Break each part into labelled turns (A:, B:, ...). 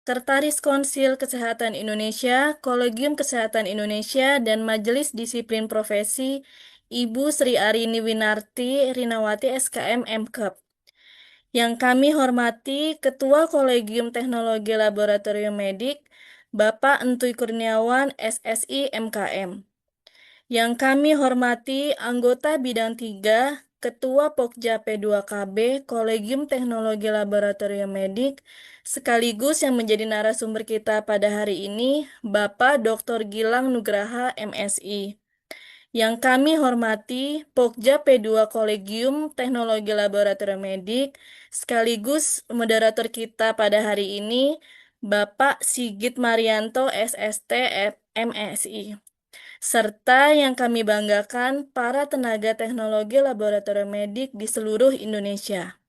A: Sekretaris Konsil Kesehatan Indonesia, Kolegium Kesehatan Indonesia, dan Majelis Disiplin Profesi, Ibu Sri Arini Winarti Rinawati SKM MKep. Yang kami hormati Ketua Kolegium Teknologi Laboratorium Medik, Bapak Entuy Kurniawan SSI MKM. Yang kami hormati anggota Bidang 3, Ketua Pokja P2KB Kolegium Teknologi Laboratorium Medik, sekaligus yang menjadi narasumber kita pada hari ini, Bapak Dr. Gilang Nugraha MSI. Yang kami hormati Pokja P2 Kolegium Teknologi Laboratorium Medik, sekaligus moderator kita pada hari ini, Bapak Sigit Marianto SST MSI. Serta yang kami banggakan para tenaga teknologi laboratorium medik di seluruh Indonesia.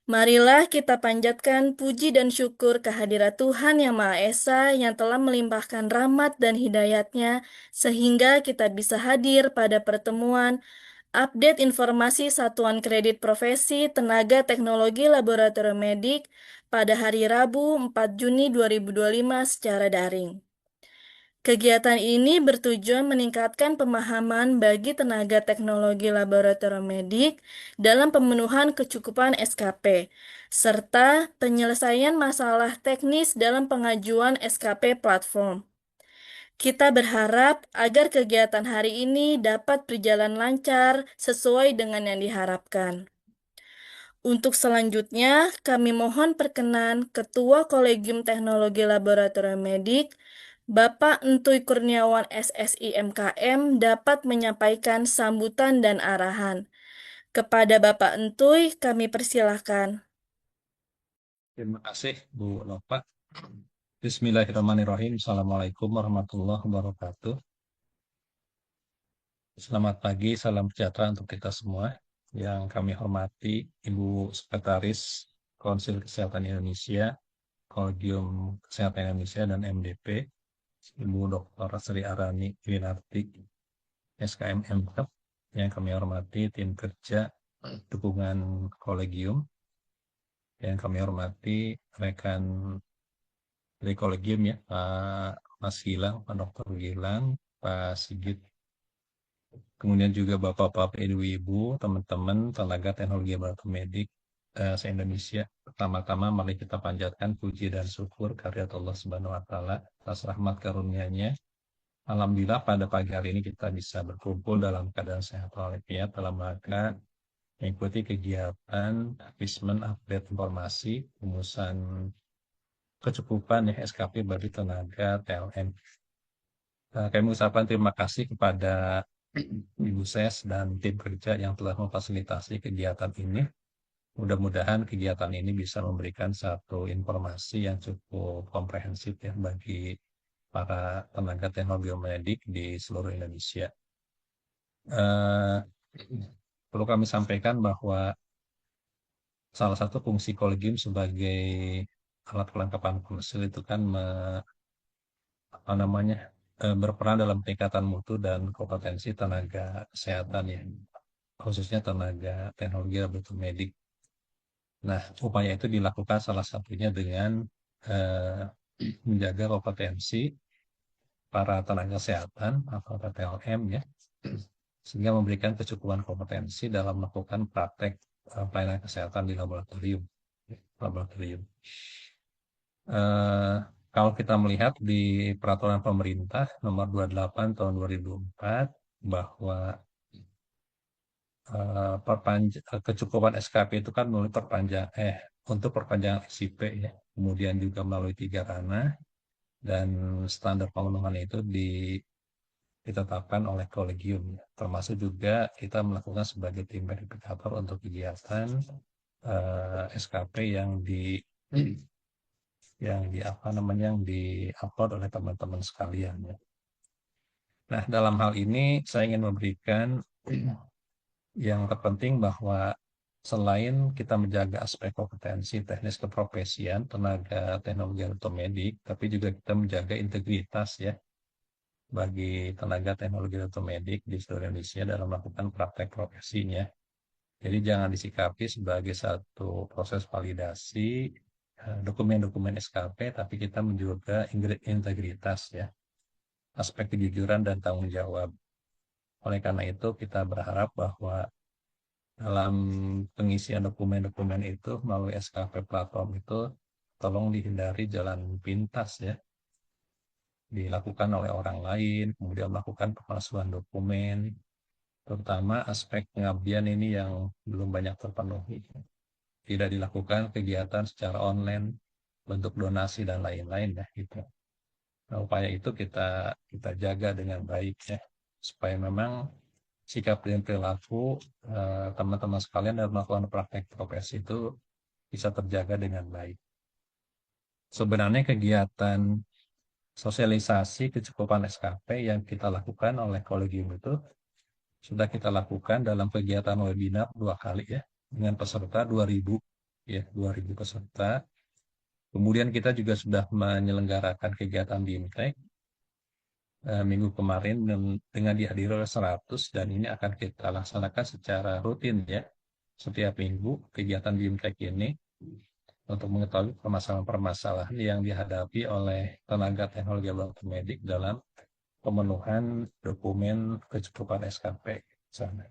A: Marilah kita panjatkan puji dan syukur kehadirat Tuhan Yang Maha Esa yang telah melimpahkan rahmat dan hidayat-Nya sehingga kita bisa hadir pada pertemuan update informasi Satuan Kredit Profesi Tenaga Teknologi Laboratorium Medik pada hari Rabu 4 Juni 2025 secara daring. Kegiatan ini bertujuan meningkatkan pemahaman bagi tenaga teknologi laboratorium medik dalam pemenuhan kecukupan SKP, serta penyelesaian masalah teknis dalam pengajuan SKP platform. Kita berharap agar kegiatan hari ini dapat berjalan lancar sesuai dengan yang diharapkan. Untuk selanjutnya, kami mohon perkenan Ketua Kolegium Teknologi Laboratorium Medik, Bapak Entuy Kurniawan SSI MKM dapat menyampaikan sambutan dan arahan. Kepada Bapak Entuy, kami persilahkan.
B: Terima kasih Bu Nova. Bismillahirrahmanirrahim. Assalamualaikum warahmatullahi wabarakatuh. Selamat pagi, salam sejahtera untuk kita semua. Yang kami hormati Ibu Sekretaris Konsil Kesehatan Indonesia, Kolegium Kesehatan Indonesia dan MDP, Ibu Dr. Sri Arini Winarti SKM MKep. Yang kami hormati tim kerja dukungan kolegium. Yang kami hormati rekan dari kolegium ya, Pak Mas Gilang, Pak Dr. Gilang, Pak Sigit, kemudian juga Bapak-Bapak, Ibu-Ibu, teman-teman tenaga teknologi laboratorium medik se-Indonesia. Pertama-tama mari kita panjatkan puji dan syukur kehadirat Allah Subhanahu wa taala atas rahmat karunia-Nya. Alhamdulillah pada pagi hari ini kita bisa berkumpul dalam keadaan sehat walafiat dalam rangka mengikuti kegiatan assessment update informasi rumusan kecukupan ya SKP bagi tenaga TLM. Kami mengucapkan terima kasih kepada Ibu Ses dan tim kerja yang telah memfasilitasi kegiatan ini. Mudah-mudahan kegiatan ini bisa memberikan satu informasi yang cukup komprehensif ya bagi para tenaga teknologi medik di seluruh Indonesia. Perlu kami sampaikan bahwa salah satu fungsi kolegium sebagai alat kelengkapan konsil itu kan berperan dalam peningkatan mutu dan kompetensi tenaga kesehatan ya, khususnya tenaga teknologi laboratorium medik. Nah, upaya itu dilakukan salah satunya dengan menjaga kompetensi para tenaga kesehatan atau TLM ya, sehingga memberikan kecukupan kompetensi dalam melakukan praktek pelayanan kesehatan di laboratorium. Kalau kita melihat di peraturan pemerintah nomor 28 tahun 2004 bahwa kecukupan SKP itu kan melalui untuk perpanjangan SIP ya, kemudian juga melalui 3 ranah dan standar pemenuhan itu ditetapkan oleh kolegium ya. Termasuk juga kita melakukan sebagai tim verifikator untuk kegiatan SKP yang di-upload oleh teman-teman sekalian ya. Nah, dalam hal ini saya ingin memberikan yang terpenting bahwa selain kita menjaga aspek kompetensi teknis keprofesian tenaga teknologi atau medik, tapi juga kita menjaga integritas ya bagi tenaga teknologi atau medik di seluruh Indonesia dalam melakukan praktek profesinya. Jadi jangan disikapi sebagai satu proses validasi dokumen-dokumen SKP, tapi kita menjaga integritas ya, aspek kejujuran dan tanggung jawab. Oleh karena itu, kita berharap bahwa dalam pengisian dokumen-dokumen itu melalui SKP platform itu, tolong dihindari jalan pintas ya, dilakukan oleh orang lain, kemudian melakukan pemalsuan dokumen, terutama aspek pengabdian ini yang belum banyak terpenuhi. Tidak dilakukan kegiatan secara online, bentuk donasi dan lain-lain ya gitu. Nah, upaya itu kita jaga dengan baik ya, supaya memang sikap dan perilaku teman-teman sekalian dalam melakukan praktek profesi itu bisa terjaga dengan baik. Sebenarnya kegiatan sosialisasi kecukupan SKP yang kita lakukan oleh kolegium itu sudah kita lakukan dalam kegiatan webinar 2 kali ya, dengan peserta 2.000 ya, 2.000 peserta. Kemudian kita juga sudah menyelenggarakan kegiatan BIMTEK minggu kemarin dengan dihadiri oleh 100, dan ini akan kita laksanakan secara rutin ya, setiap minggu kegiatan BIMTEK ini untuk mengetahui permasalahan-permasalahan yang dihadapi oleh tenaga teknologi laboratorium medik dalam pemenuhan dokumen kecukupan SKP sana.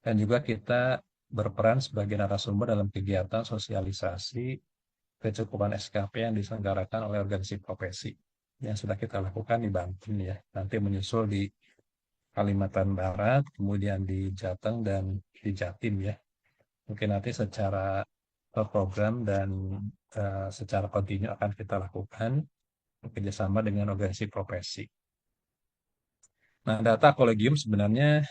B: Dan juga kita berperan sebagai narasumber dalam kegiatan sosialisasi kecukupan SKP yang diselenggarakan oleh organisasi profesi yang sudah kita lakukan di Banten ya. Nanti menyusul di Kalimantan Barat, kemudian di Jateng dan di Jatim ya. Mungkin nanti secara program dan secara kontinu akan kita lakukan bekerjasama dengan organisasi profesi. Nah, data kolegium sebenarnya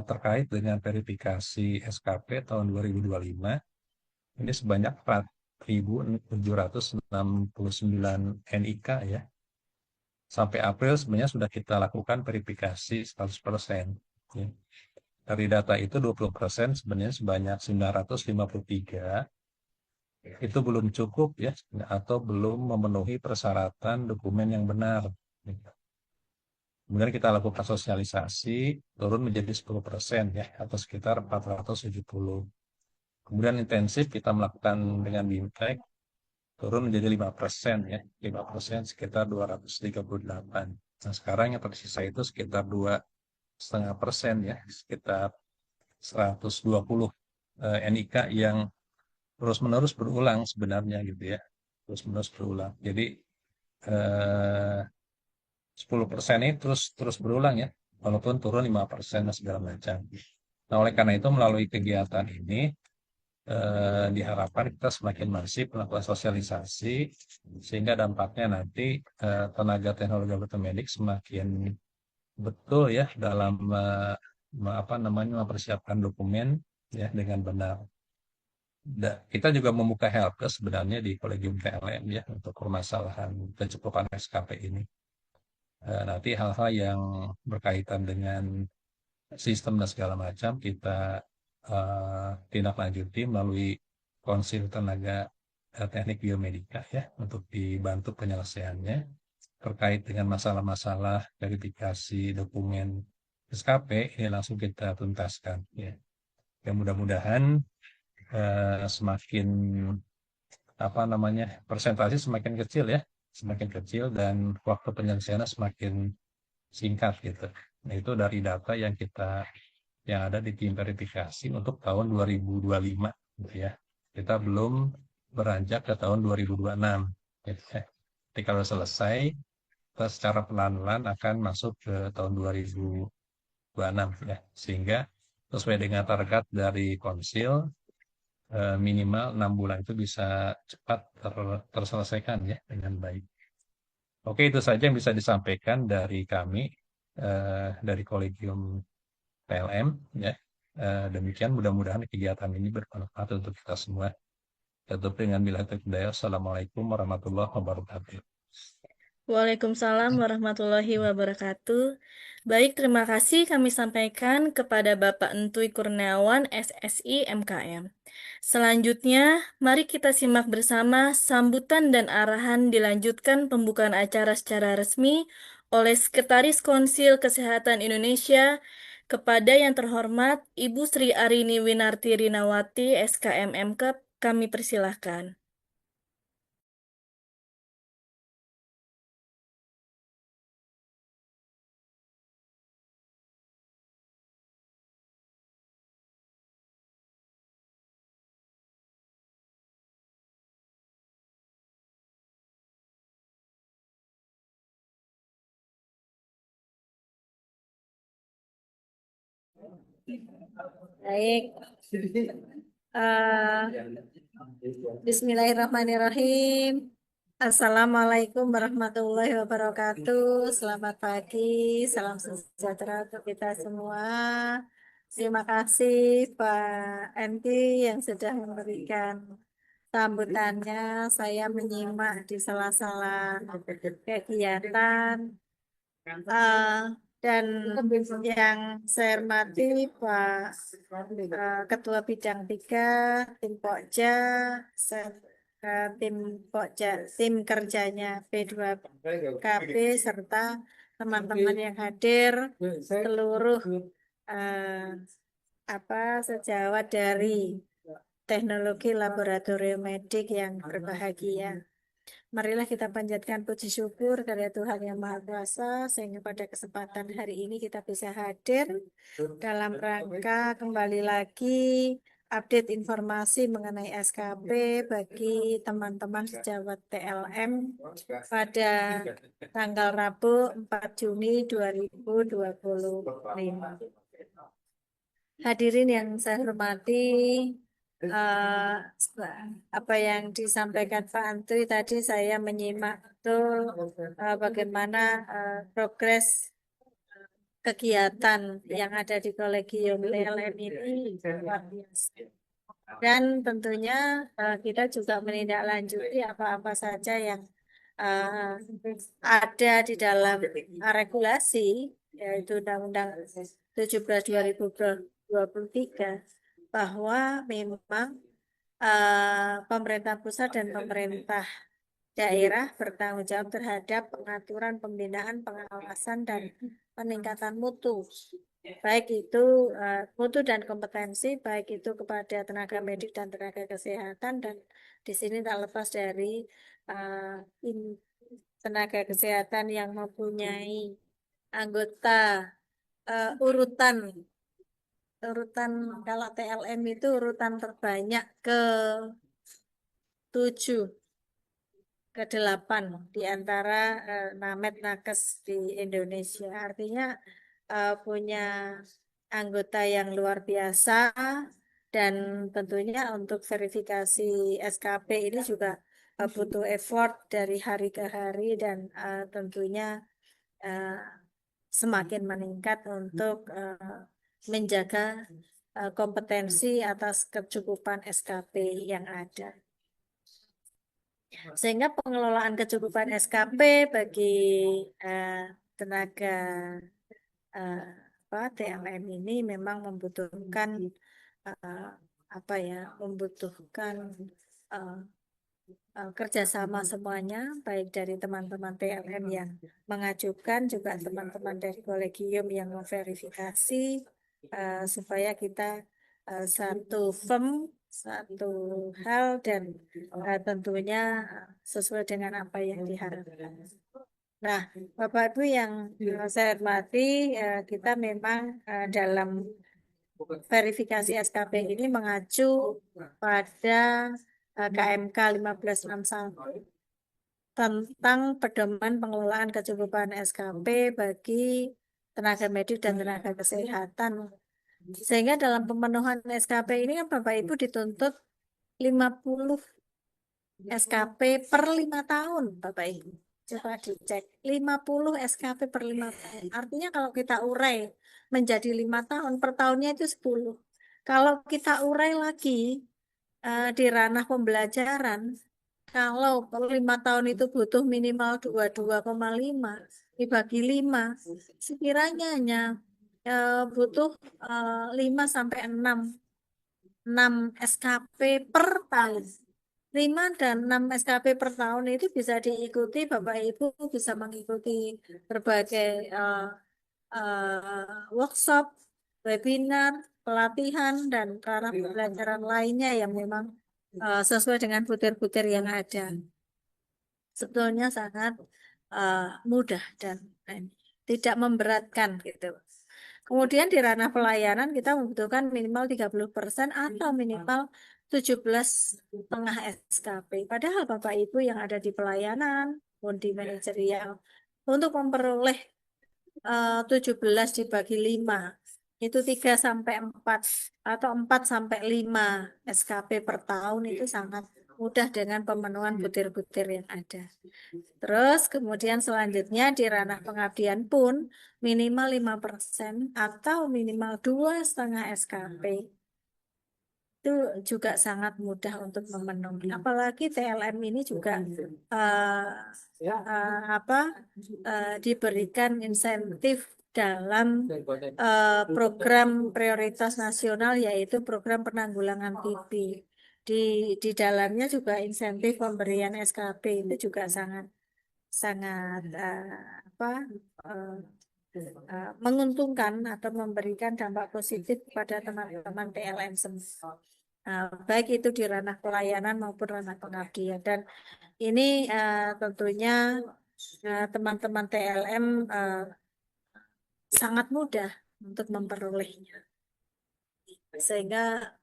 B: terkait dengan verifikasi SKP tahun 2025 ini sebanyak 4.769 NIK ya. Sampai April sebenarnya sudah kita lakukan verifikasi 100%. Ya. Dari data itu 20% sebenarnya sebanyak 953 itu belum cukup ya, atau belum memenuhi persyaratan dokumen yang benar. Kemudian kita lakukan sosialisasi turun menjadi 10% ya, atau sekitar 470. Kemudian intensif kita melakukan dengan BIMTEK turun menjadi 5% ya, 5% sekitar 238. Nah, sekarang yang tersisa itu sekitar 2,5% ya, sekitar 120 NIK yang terus-menerus berulang sebenarnya gitu ya, terus-menerus berulang. Jadi 10% ini terus berulang ya, walaupun turun 5% dan segala macam. Nah, oleh karena itu melalui kegiatan ini diharapkan kita semakin masif melakukan sosialisasi sehingga dampaknya nanti tenaga teknologi medik semakin betul ya dalam mempersiapkan dokumen ya dengan benar. Kita juga membuka helpdesk sebenarnya di Kolegium PLN ya untuk permasalahan kecukupan SKP ini. Nanti hal-hal yang berkaitan dengan sistem dan segala macam kita tindak lanjuti melalui konsil tenaga teknik biomedika ya untuk dibantu penyelesaiannya terkait dengan masalah-masalah verifikasi dokumen SKP ini langsung kita tuntaskan ya. Ya mudah-mudahan semakin persentase semakin kecil ya, semakin kecil dan waktu penyelesaiannya semakin singkat gitu. Nah, itu dari data yang ada di tim verifikasi untuk tahun 2025 gitu ya. Kita belum beranjak ke tahun 2026 gitu ya. Jadi kalau selesai kita secara pelan-pelan akan masuk ke tahun 2026 ya. Sehingga sesuai dengan target dari konsil minimal 6 bulan itu bisa cepat terselesaikan ya dengan baik. Oke, itu saja yang bisa disampaikan dari kami dari Kolegium PLM ya. Demikian mudah-mudahan kegiatan ini bermanfaat untuk kita semua. Tutup dengan bila hidayah. Assalamualaikum warahmatullahi wabarakatuh.
A: Waalaikumsalam warahmatullahi wabarakatuh. Baik, terima kasih kami sampaikan kepada Bapak Entuy Kurniawan, SSI MKM. Selanjutnya, mari kita simak bersama sambutan dan arahan dilanjutkan pembukaan acara secara resmi oleh Sekretaris Konsil Kesehatan Indonesia kepada yang terhormat Ibu Sri Arini Winarti Rinawati, SKM MKEP, kami persilahkan.
C: Baik. Eh, Bismillahirrahmanirrahim. Assalamualaikum warahmatullahi wabarakatuh. Selamat pagi, salam sejahtera untuk kita semua. Terima kasih Pak Enti yang sudah memberikan sambutannya. Saya menyimak di sela-sela kegiatan. Eh, dan yang saya hormati Pak Ketua Bidang 3, tim Pokja, tim Pokja, tim kerjanya P2KB, serta teman-teman yang hadir, seluruh eh, sejawat dari teknologi laboratorium medik yang berbahagia. Marilah kita panjatkan puji syukur kepada Tuhan Yang Maha Kuasa, sehingga pada kesempatan hari ini kita bisa hadir dalam rangka kembali lagi update informasi mengenai SKP bagi teman-teman sejawat TLM pada tanggal Rabu 4 Juni 2025. Hadirin yang saya hormati, eh, apa yang disampaikan Pak Antri tadi saya menyimak betul bagaimana progres kegiatan yang ada di Kolegium TLM ini luar biasa. Dan tentunya kita juga menindaklanjuti apa-apa saja yang eh, ada di dalam regulasi, yaitu Undang-Undang 17 2023, bahwa memang pemerintah pusat dan pemerintah daerah bertanggung jawab terhadap pengaturan, pembinaan, pengawasan, dan peningkatan mutu. Baik itu mutu dan kompetensi, baik itu kepada tenaga medik dan tenaga kesehatan, dan di sini tak lepas dari uh, tenaga kesehatan yang mempunyai anggota urutan urutan kalau TLM itu urutan terbanyak ke 7 ke 8 di antara Namet Nakes di Indonesia. Artinya punya anggota yang luar biasa, dan tentunya untuk verifikasi SKP ini juga butuh effort dari hari ke hari, dan tentunya eh, semakin meningkat untuk menjaga kompetensi atas kecukupan SKP yang ada. Sehingga pengelolaan kecukupan SKP bagi eh, tenaga TLM ini memang membutuhkan eh, membutuhkan eh, kerjasama semuanya, baik dari teman-teman TLM yang mengajukan, juga teman-teman dari kolegium yang memverifikasi, supaya kita satu firm, satu hal, dan tentunya sesuai dengan apa yang diharapkan. Nah, Bapak Ibu yang saya hormati, kita memang dalam verifikasi SKP ini mengacu pada KMK 1561 tentang pedoman pengelolaan kecukupan SKP bagi tenaga medis dan tenaga kesehatan. Sehingga dalam pemenuhan SKP ini kan Bapak Ibu dituntut 50 SKP per 5 tahun, Bapak Ibu. Coba dicek, 50 SKP per 5 tahun. Artinya kalau kita urai menjadi 5 tahun, per tahunnya itu 10. Kalau kita urai lagi di ranah pembelajaran, kalau per 5 tahun itu butuh minimal 22,5 dibagi 5, sekiranya hanya butuh 5 sampai 6 SKP per tahun. 5 dan 6 SKP per tahun itu bisa diikuti, Bapak Ibu bisa mengikuti berbagai workshop, webinar, pelatihan, dan cara pembelajaran lainnya yang memang sesuai dengan butir-butir yang ada. Sebetulnya sangat mudah dan tidak memberatkan gitu. Kemudian di ranah pelayanan kita membutuhkan minimal 30% atau minimal 17,5 SKP. Padahal Bapak Ibu yang ada di pelayanan pun di manajerial, untuk memperoleh 17 dibagi 5 itu 3 sampai 4 atau 4 sampai 5 SKP per tahun itu sangat mudah dengan pemenuhan butir-butir yang ada. Terus kemudian selanjutnya di ranah pengabdian pun minimal 5% atau minimal 2,5 SKP itu juga sangat mudah untuk memenuhi. Apalagi TLM ini juga apa diberikan insentif dalam program prioritas nasional yaitu program penanggulangan TB. Di dalamnya juga insentif pemberian SKP itu juga sangat sangat apa menguntungkan atau memberikan dampak positif pada teman-teman PLN semua. Baik itu di ranah pelayanan maupun ranah pengabdian. Dan ini tentunya teman-teman TLM sangat mudah untuk memperolehnya. Sehingga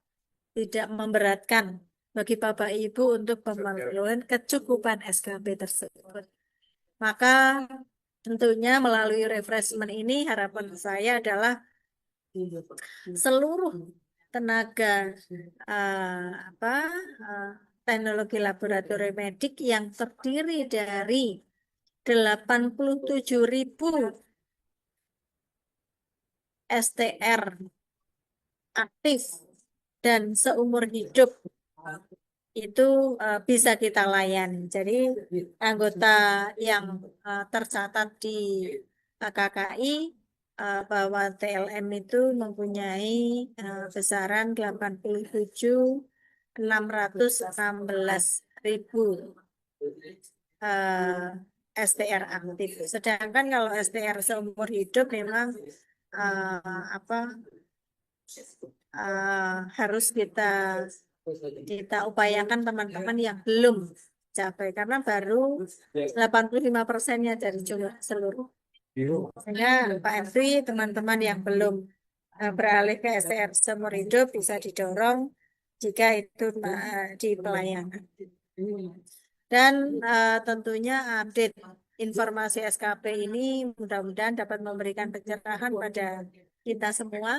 C: tidak memberatkan bagi Bapak Ibu untuk memenuhi kecukupan SKP tersebut. Maka tentunya melalui refreshment ini harapan saya adalah seluruh tenaga apa teknologi laboratorium medik yang terdiri dari 87.000 STR aktif dan seumur hidup itu bisa kita layani. Jadi anggota yang tercatat di KKI bahwa TLM itu mempunyai besaran 87.616.000 STR aktif. Sedangkan kalau STR seumur hidup memang apa harus kita upayakan teman-teman yang belum capai karena baru 85%-nya dari jumlah seluruh. Sehingga Pak Henry, teman-teman yang belum beralih ke STR seumur hidup bisa didorong jika itu di pelayanan. Dan tentunya update informasi SKP ini mudah-mudahan dapat memberikan pencerahan pada kita semua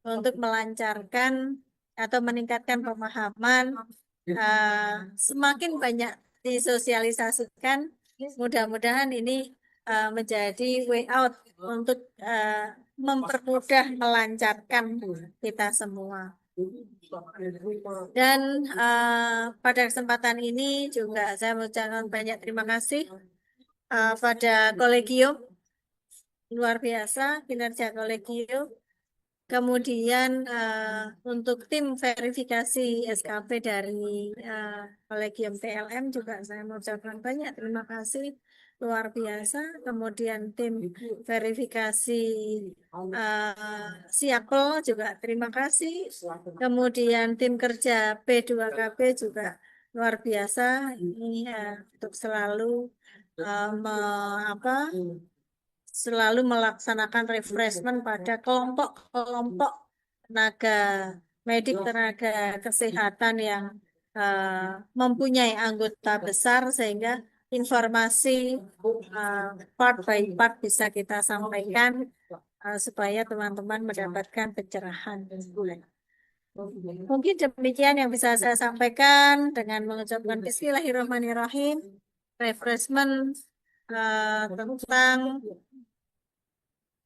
C: untuk melancarkan atau meningkatkan pemahaman, semakin banyak disosialisasikan. Mudah-mudahan ini menjadi way out untuk mempermudah melancarkan kita semua. Dan pada kesempatan ini juga saya mengucapkan banyak terima kasih pada kolegium, luar biasa kinerja kolegium. Kemudian untuk tim verifikasi SKP dari kolegium TLM juga saya mengucapkan banyak terima kasih luar biasa. Kemudian tim verifikasi Siapel juga terima kasih. Kemudian tim kerja P2KB juga luar biasa. Ini untuk selalu selalu melaksanakan refreshment pada kelompok-kelompok tenaga medik, tenaga kesehatan yang mempunyai anggota besar sehingga informasi part by part bisa kita sampaikan supaya teman-teman mendapatkan pencerahan. Mungkin demikian yang bisa saya sampaikan dengan mengucapkan Bismillahirrahmanirrahim. Refreshment tentang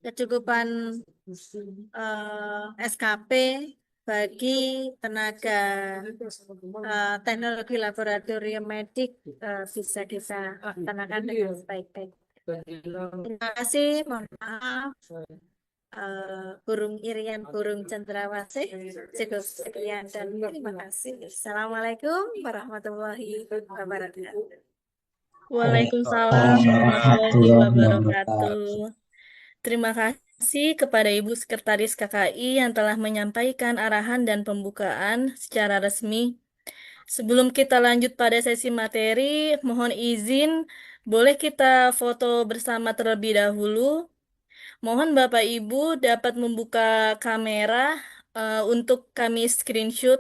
C: kecukupan SKP bagi tenaga teknologi laboratorium medik bisa kita laksanakan dengan sebaik-baik. Terima kasih, mohon maaf. Burung Irian, burung cendrawasih, cukup sekian dan terima kasih. Assalamualaikum warahmatullahi wabarakatuh.
A: Waalaikumsalam warahmatullahi wabarakatuh. Terima kasih kepada Ibu Sekretaris KKI yang telah menyampaikan arahan dan pembukaan secara resmi. Sebelum kita lanjut pada sesi materi, mohon izin, boleh kita foto bersama terlebih dahulu. Mohon Bapak Ibu dapat membuka kamera untuk kami screenshot.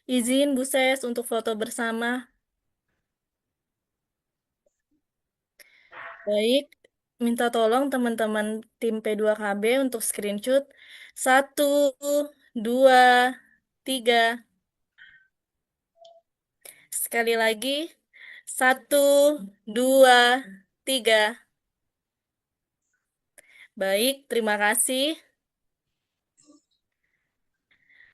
A: Izin Bu Ses untuk foto bersama. Baik, minta tolong teman-teman tim P2KB untuk screenshot. 1, 2, 3. Sekali lagi. 1, 2, 3. Baik, terima kasih.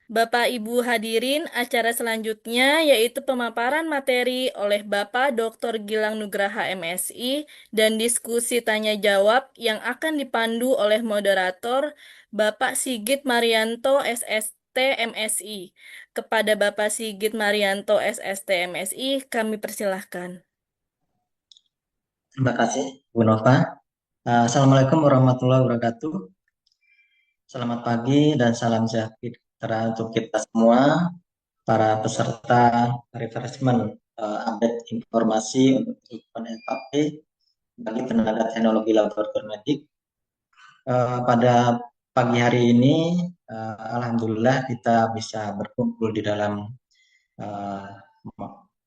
A: Bapak Ibu hadirin, acara selanjutnya yaitu pemaparan materi oleh Bapak Dr. Gilang Nugraha MSI dan diskusi tanya jawab yang akan dipandu oleh moderator Bapak Sigit Marianto SST MSI. Kepada Bapak Sigit Marianto SST MSI, kami persilahkan.
D: Terima kasih, Bu Nova. Assalamualaikum warahmatullahi wabarakatuh. Selamat pagi dan salam sejahtera untuk kita semua, para peserta refreshment update informasi untuk kehidupan FKP bagi tenaga teknologi laboratorium medik. Pada pagi hari ini, alhamdulillah kita bisa berkumpul di dalam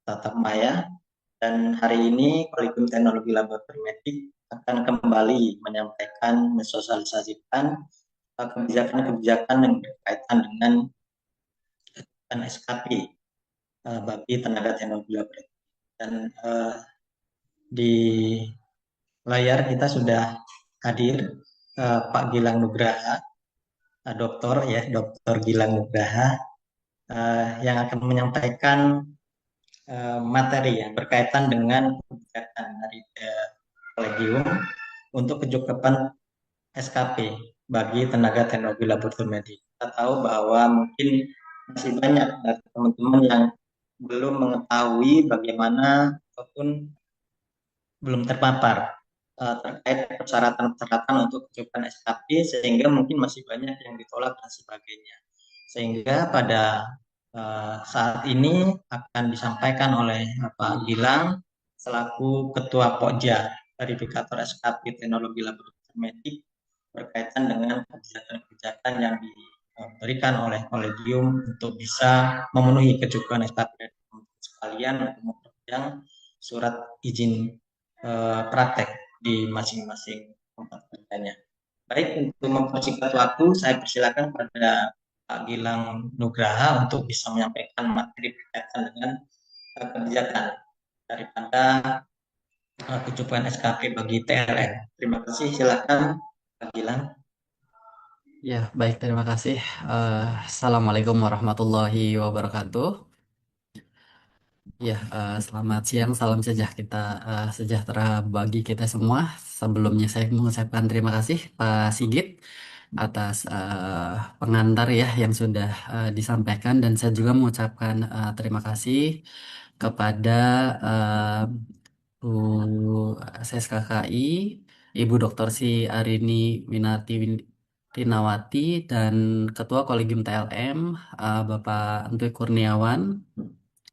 D: tatap maya. Dan hari ini Kolegium Teknologi Laboratorium Medik akan kembali menyampaikan, mensosialisasikan kebijakan-kebijakan yang berkaitan dengan SKP bagi tenaga teknologi laboratorium. Dan di layar kita sudah hadir Pak Gilang Nugraha, Doktor Gilang Nugraha, yang akan menyampaikan materi yang berkaitan dengan kebijakan dari Kolegium untuk kecukupan SKP bagi tenaga teknologi laboratorium medik. Kita tahu bahwa mungkin masih banyak dari teman-teman yang belum mengetahui bagaimana ataupun belum terpapar terkait persyaratan-persyaratan untuk kecukupan SKP, sehingga mungkin masih banyak yang ditolak dan sebagainya. Sehingga pada saat ini akan disampaikan oleh Pak Gilang selaku Ketua Pokja Verifikator SKP Teknologi Laboratorium Medik berkaitan dengan kebijakan-kebijakan yang diberikan oleh Kolegium untuk bisa memenuhi kecukupan SKP sekalian untuk memperpanjang surat izin praktek di masing-masing tempat kerjanya. Baik, untuk mempersingkat waktu, saya persilakan pada Pak Gilang Nugraha untuk bisa menyampaikan materi berkaitan dengan kebijakan daripada kecukupan SKP bagi TLN. Terima kasih, silakan Pak Gilang.
E: Ya, baik, terima kasih. Assalamualaikum warahmatullahi wabarakatuh. Ya, selamat siang, salam sejahtera bagi kita semua. Sebelumnya saya mengucapkan terima kasih Pak Sigit atas pengantar ya yang sudah disampaikan, dan saya juga mengucapkan terima kasih kepada Bu SSKKI, Ibu Dr. Si Arini Winarti Tinawati, dan Ketua Kolegium TLM Bapak Antui Kurniawan,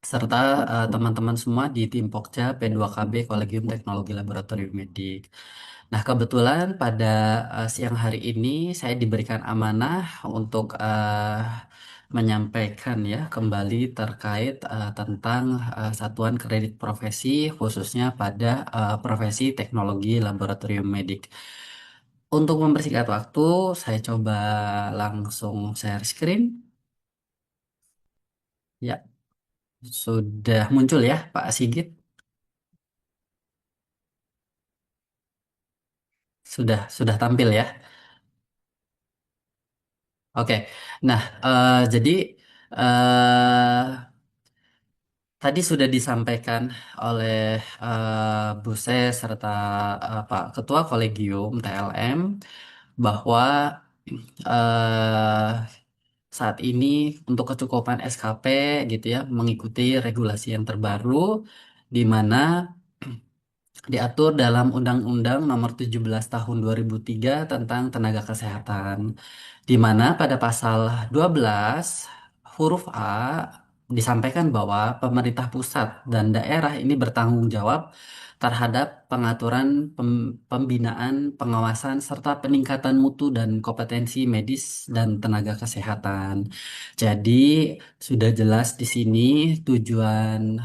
E: serta teman-teman semua di tim Pokja P2KB Kolegium Teknologi Laboratorium Medik. Nah, kebetulan pada siang hari ini saya diberikan amanah untuk menyampaikan ya kembali terkait tentang satuan kredit profesi, khususnya pada profesi teknologi laboratorium medik. Untuk mempersingkat waktu, saya coba langsung share screen. Ya, sudah muncul ya Pak Sigit? Sudah tampil ya. Oke. Nah, jadi eh, tadi sudah disampaikan oleh Bu Ses serta Pak Ketua Kolegium TLM bahwa eh, saat ini untuk kecukupan SKP gitu ya mengikuti regulasi yang terbaru, di mana diatur dalam Undang-Undang Nomor 17 Tahun 2003 tentang Tenaga Kesehatan, di mana pada pasal 12 huruf A disampaikan bahwa pemerintah pusat dan daerah ini bertanggung jawab terhadap pengaturan pembinaan, pengawasan, serta peningkatan mutu dan kompetensi medis dan tenaga kesehatan. Jadi sudah jelas di sini tujuan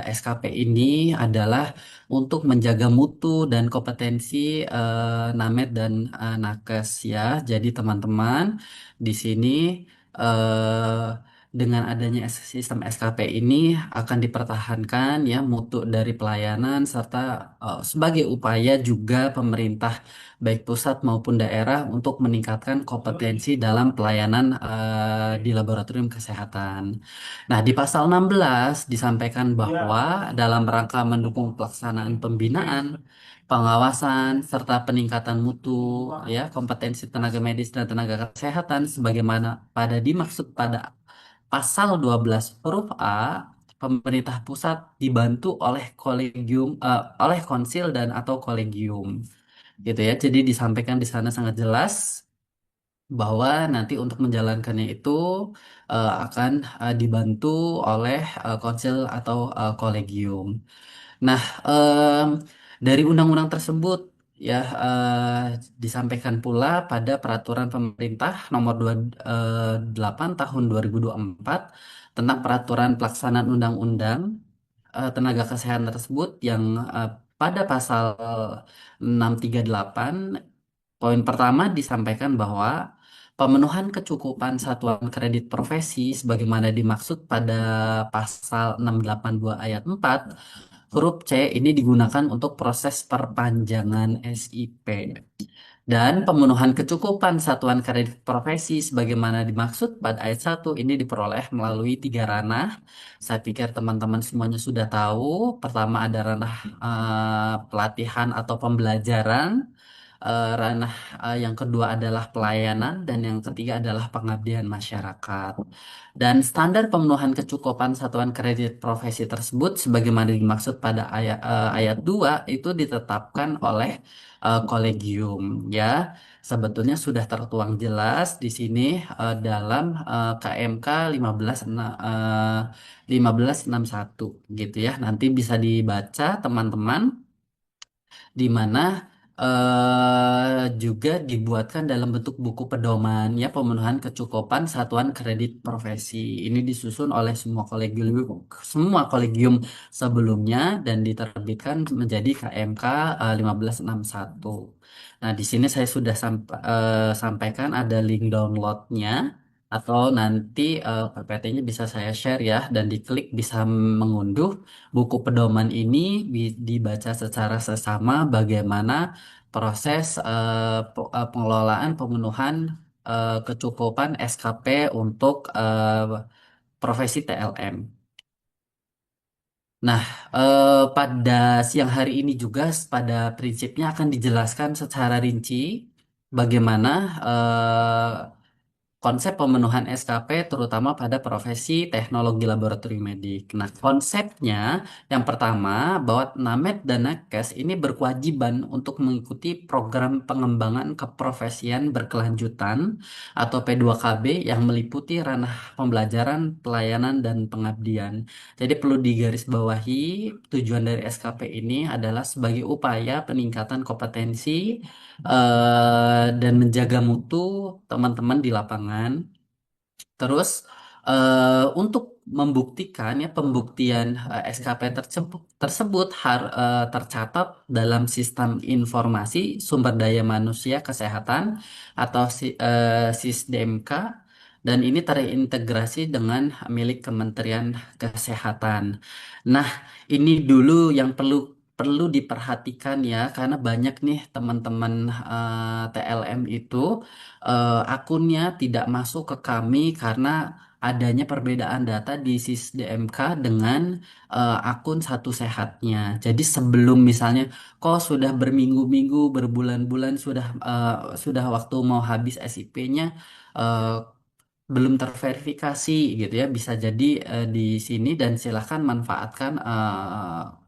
E: SKP ini adalah untuk menjaga mutu dan kompetensi Namet dan Nakes ya. Jadi teman-teman di sini dengan adanya sistem SKP ini akan dipertahankan ya mutu dari pelayanan serta sebagai upaya juga pemerintah baik pusat maupun daerah untuk meningkatkan kompetensi dalam pelayanan di laboratorium kesehatan. Nah, di pasal 16 disampaikan bahwa dalam rangka mendukung pelaksanaan pembinaan, pengawasan, serta peningkatan mutu, ya, kompetensi tenaga medis dan tenaga kesehatan sebagaimana dimaksud pada pasal 12 huruf A, pemerintah pusat dibantu oleh oleh konsil dan atau kolegium. Gitu ya. Jadi disampaikan di sana sangat jelas bahwa nanti untuk menjalankannya itu akan dibantu oleh konsil atau kolegium. Nah, dari undang-undang tersebut ya disampaikan pula pada peraturan pemerintah nomor 28 tahun 2024 tentang peraturan pelaksanaan undang-undang tenaga kesehatan tersebut yang pada pasal 638 poin pertama disampaikan bahwa pemenuhan kecukupan satuan kredit profesi sebagaimana dimaksud pada pasal 682 ayat 4 huruf C ini digunakan untuk proses perpanjangan SIP. Dan pemenuhan kecukupan satuan kredit profesi sebagaimana dimaksud pada ayat 1 ini diperoleh melalui 3 ranah. Saya pikir teman-teman semuanya sudah tahu. Pertama ada ranah pelatihan atau pembelajaran. Ranah yang kedua adalah pelayanan dan yang ketiga adalah pengabdian masyarakat. Dan standar pemenuhan kecukupan satuan kredit profesi tersebut sebagaimana dimaksud pada ayat 2 itu ditetapkan oleh kolegium ya. Sebetulnya sudah tertuang jelas di sini dalam KMK 1561 gitu ya. Nanti bisa dibaca teman-teman di mana juga dibuatkan dalam bentuk buku pedoman ya pemenuhan kecukupan satuan kredit profesi. Ini disusun oleh semua kolegium sebelumnya dan diterbitkan menjadi KMK 1561. Nah, di sini saya sudah sampaikan ada link downloadnya atau nanti PPT-nya bisa saya share ya dan diklik bisa mengunduh buku pedoman ini dibaca secara sesama bagaimana proses pengelolaan pemenuhan kecukupan SKP untuk profesi TLM. Nah, pada siang hari ini juga pada prinsipnya akan dijelaskan secara rinci bagaimana konsep pemenuhan SKP terutama pada profesi teknologi laboratorium medik. Nah, konsepnya yang pertama bahwa Namet dan Nakes ini berkewajiban untuk mengikuti program pengembangan keprofesian berkelanjutan atau P2KB yang meliputi ranah pembelajaran, pelayanan, dan pengabdian. Jadi perlu digarisbawahi tujuan dari SKP ini adalah sebagai upaya peningkatan kompetensi dan menjaga mutu teman-teman di lapangan. Terus untuk membuktikan ya pembuktian SKP tersebut tercatat dalam sistem informasi sumber daya manusia kesehatan atau SISDMK dan ini terintegrasi dengan milik Kementerian Kesehatan. Nah, ini dulu yang perlu diperhatikan ya karena banyak nih teman-teman TLM itu akunnya tidak masuk ke kami karena adanya perbedaan data di SISDMK dengan akun Satu Sehatnya. Jadi sebelum misalnya kok sudah berminggu-minggu, berbulan-bulan sudah waktu mau habis SIP-nya belum terverifikasi gitu ya bisa jadi di sini dan silakan manfaatkan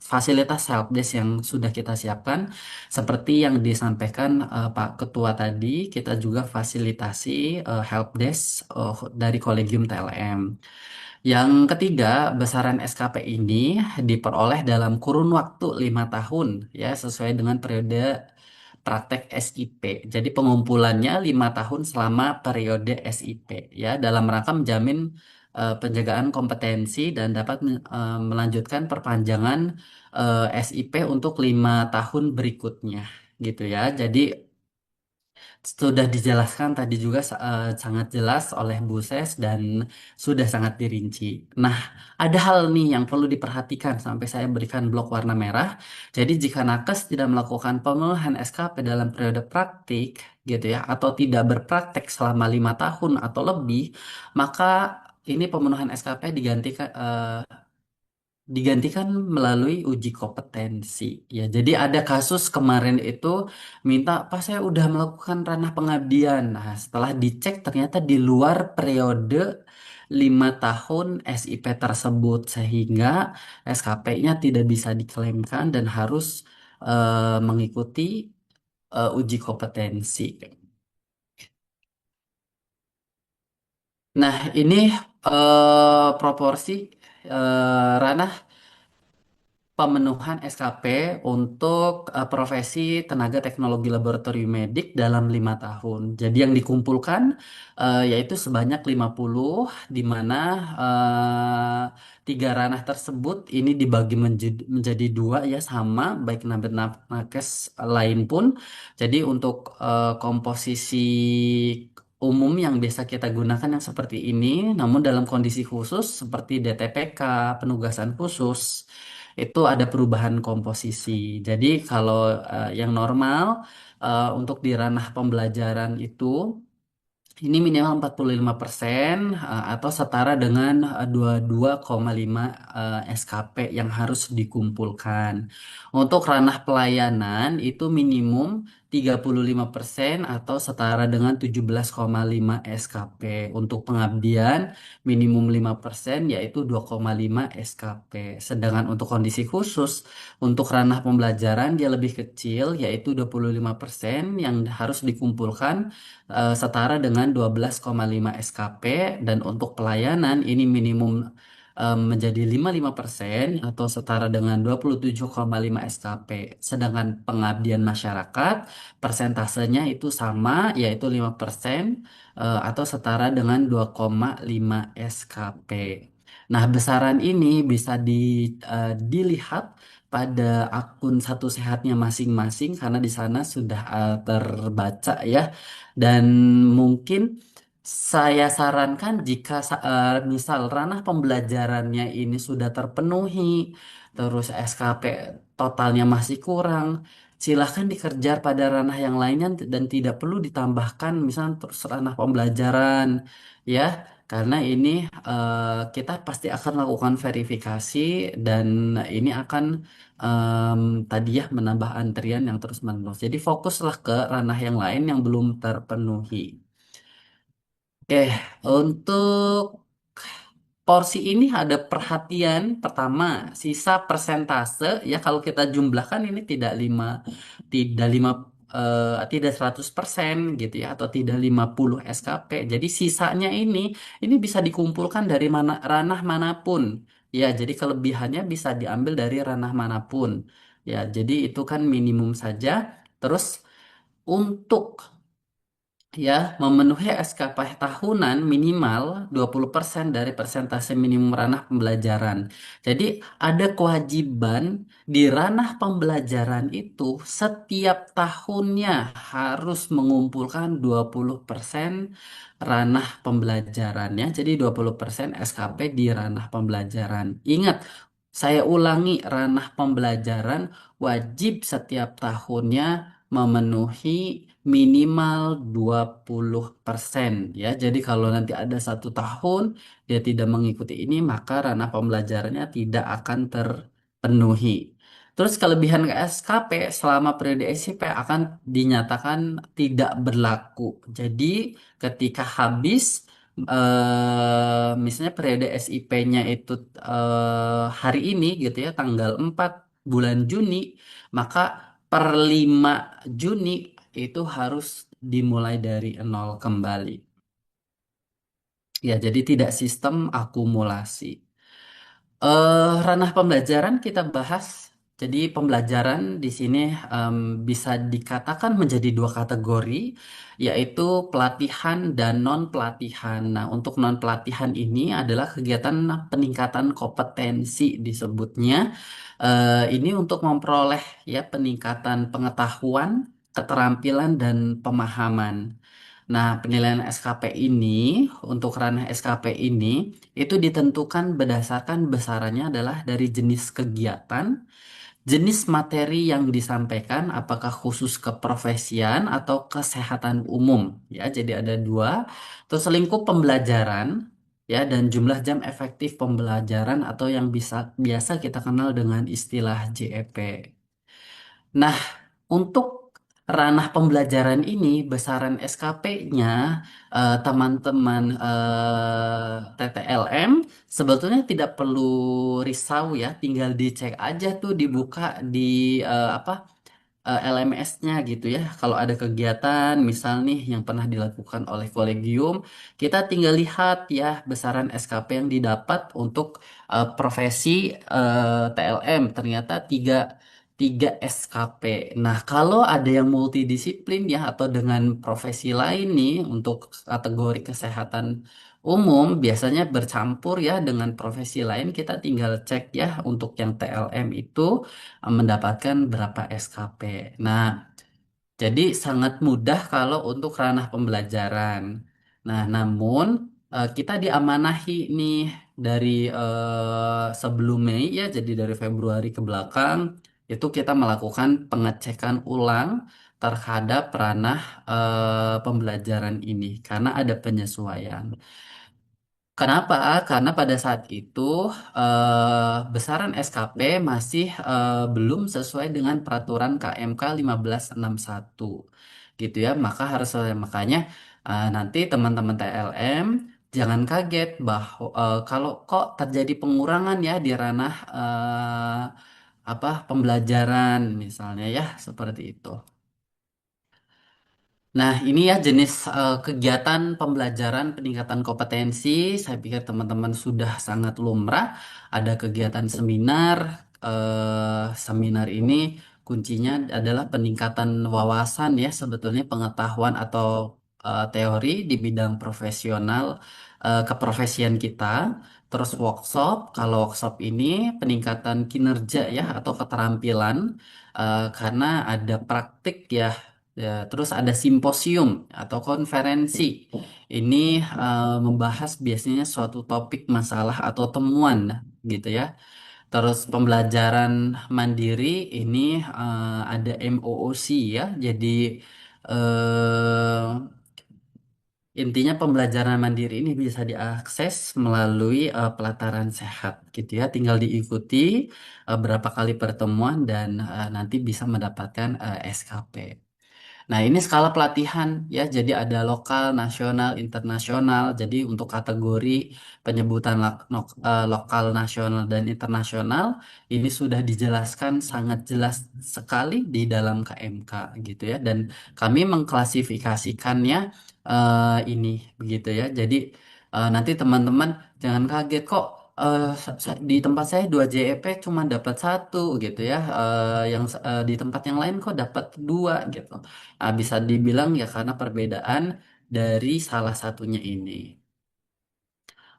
E: fasilitas helpdesk yang sudah kita siapkan seperti yang disampaikan Pak Ketua tadi kita juga fasilitasi helpdesk dari Kolegium TLM. Yang ketiga, besaran SKP ini diperoleh dalam kurun waktu 5 tahun ya sesuai dengan periode praktek SIP. Jadi pengumpulannya 5 tahun selama periode SIP ya dalam rangka menjamin penjagaan kompetensi dan dapat melanjutkan perpanjangan SIP untuk 5 tahun berikutnya gitu ya. Jadi sudah dijelaskan tadi juga sangat jelas oleh Bu Ses dan sudah sangat dirinci. Nah, ada hal nih yang perlu diperhatikan sampai saya berikan blok warna merah. Jadi jika nakes tidak melakukan pemenuhan SKP dalam periode praktik gitu ya, atau tidak berpraktek selama 5 tahun atau lebih, maka ini pemenuhan SKP digantikan melalui uji kompetensi ya. Jadi ada kasus kemarin itu minta pas saya udah melakukan ranah pengabdian. Nah, setelah dicek ternyata di luar periode 5 tahun SIP tersebut sehingga SKP-nya tidak bisa diklaimkan dan harus mengikuti uji kompetensi. Nah, ini proporsi ranah pemenuhan SKP untuk profesi tenaga teknologi laboratorium medik dalam 5 tahun. Jadi yang dikumpulkan yaitu sebanyak 50, di mana 3 ranah tersebut ini dibagi menjadi dua ya, sama baik nakes lain pun. Jadi untuk komposisi umum yang biasa kita gunakan yang seperti ini, namun dalam kondisi khusus seperti DTPK, penugasan khusus, itu ada perubahan komposisi. Jadi kalau yang normal untuk di ranah pembelajaran itu ini minimal 45% atau setara dengan 22,5 SKP yang harus dikumpulkan. Untuk ranah pelayanan itu minimum 35% atau setara dengan 17,5 SKP. Untuk pengabdian minimum 5% yaitu 2,5 SKP. Sedangkan untuk kondisi khusus untuk ranah pembelajaran dia lebih kecil yaitu 25% yang harus dikumpulkan setara dengan 12,5 SKP, dan untuk pelayanan ini minimum menjadi 55% atau setara dengan 27,5 SKP. Sedangkan pengabdian masyarakat persentasenya itu sama yaitu 5% atau setara dengan 2,5 SKP. Nah, besaran ini bisa dilihat pada akun Satu Sehatnya masing-masing karena di sana sudah terbaca ya. Dan mungkin saya sarankan jika misal ranah pembelajarannya ini sudah terpenuhi, terus SKP totalnya masih kurang, silahkan dikejar pada ranah yang lainnya dan tidak perlu ditambahkan misalnya terus ranah pembelajaran ya. Karena ini kita pasti akan lakukan verifikasi dan ini akan tadi ya menambah antrian yang terus-menerus. Jadi fokuslah ke ranah yang lain yang belum terpenuhi. Oke, untuk porsi ini ada perhatian pertama, sisa persentase ya kalau kita jumlahkan ini tidak 100% gitu ya, atau tidak 50 SKP. Jadi sisanya ini bisa dikumpulkan dari ranah manapun. Ya, jadi kelebihannya bisa diambil dari ranah manapun. Ya, jadi itu kan minimum saja. Terus untuk ya memenuhi SKP tahunan minimal 20% dari persentase minimum ranah pembelajaran. Jadi ada kewajiban di ranah pembelajaran itu setiap tahunnya harus mengumpulkan 20% ranah pembelajarannya. Jadi 20% SKP di ranah pembelajaran. Ingat, saya ulangi, ranah pembelajaran wajib setiap tahunnya memenuhi minimal 20% ya. Jadi kalau nanti ada 1 tahun dia tidak mengikuti ini, maka ranah pembelajarannya tidak akan terpenuhi. Terus kelebihan SKP selama periode SIP akan dinyatakan tidak berlaku. Jadi ketika habis misalnya periode SIP-nya itu hari ini gitu ya, tanggal 4 bulan Juni, maka per 5 Juni itu harus dimulai dari nol kembali. Ya, jadi tidak sistem akumulasi. Ranah pembelajaran kita bahas Jadi pembelajaran di sini bisa dikatakan menjadi dua kategori, yaitu pelatihan dan non-pelatihan. Nah, untuk non-pelatihan ini adalah kegiatan peningkatan kompetensi disebutnya. Ini untuk memperoleh ya peningkatan pengetahuan, keterampilan, dan pemahaman. Nah, penilaian SKP ini untuk ranah SKP ini itu ditentukan berdasarkan besarannya adalah dari jenis kegiatan, jenis materi yang disampaikan, apakah khusus keprofesian atau kesehatan umum. Ya, jadi ada dua. Terus lingkup pembelajaran, ya, dan jumlah jam efektif pembelajaran atau yang biasa kita kenal dengan istilah JEP. Nah, untuk ranah pembelajaran ini, besaran SKP-nya teman-teman TTLM sebetulnya tidak perlu risau ya, tinggal dicek aja tuh dibuka di apa LMS-nya gitu ya. Kalau ada kegiatan misal nih yang pernah dilakukan oleh kolegium, kita tinggal lihat ya besaran SKP yang didapat untuk profesi TLM ternyata tiga SKP. Nah, kalau ada yang multidisiplin ya atau dengan profesi lain nih untuk kategori kesehatan umum biasanya bercampur ya dengan profesi lain, kita tinggal cek ya untuk yang TLM itu mendapatkan berapa SKP. Nah, jadi sangat mudah kalau untuk ranah pembelajaran. Nah, namun kita diamanahi nih dari sebelum Mei ya, jadi dari Februari ke belakang itu kita melakukan pengecekan ulang terhadap ranah pembelajaran ini karena ada penyesuaian. Kenapa? Karena pada saat itu besaran SKP masih belum sesuai dengan peraturan KMK 1561 gitu ya. Makanya nanti teman-teman TLM jangan kaget bahwa kalau kok terjadi pengurangan ya di ranah apa pembelajaran misalnya ya seperti itu. Nah, ini ya jenis kegiatan pembelajaran peningkatan kompetensi. Saya pikir teman-teman sudah sangat lumrah. Ada kegiatan seminar. Seminar ini kuncinya adalah peningkatan wawasan ya, sebetulnya pengetahuan atau teori di bidang profesional keprofesian kita. Terus workshop, kalau workshop ini peningkatan kinerja ya atau keterampilan karena ada praktik ya. Ya, terus ada simposium atau konferensi. Ini membahas biasanya suatu topik masalah atau temuan gitu ya. Terus pembelajaran mandiri ini ada MOOC ya. Jadi eh, intinya pembelajaran mandiri ini bisa diakses melalui pelataran sehat gitu ya. Tinggal diikuti berapa kali pertemuan dan nanti bisa mendapatkan SKP. Nah, ini skala pelatihan ya. Jadi ada lokal, nasional, internasional. Jadi untuk kategori penyebutan lokal, nasional, dan internasional ini sudah dijelaskan sangat jelas sekali di dalam KMK gitu ya. Dan kami mengklasifikasikannya ini begitu ya. Jadi nanti teman-teman jangan kaget kok di tempat saya 2 JEP cuma dapat satu gitu ya. Yang di tempat yang lain kok dapat dua gitu. Bisa dibilang ya karena perbedaan dari salah satunya ini.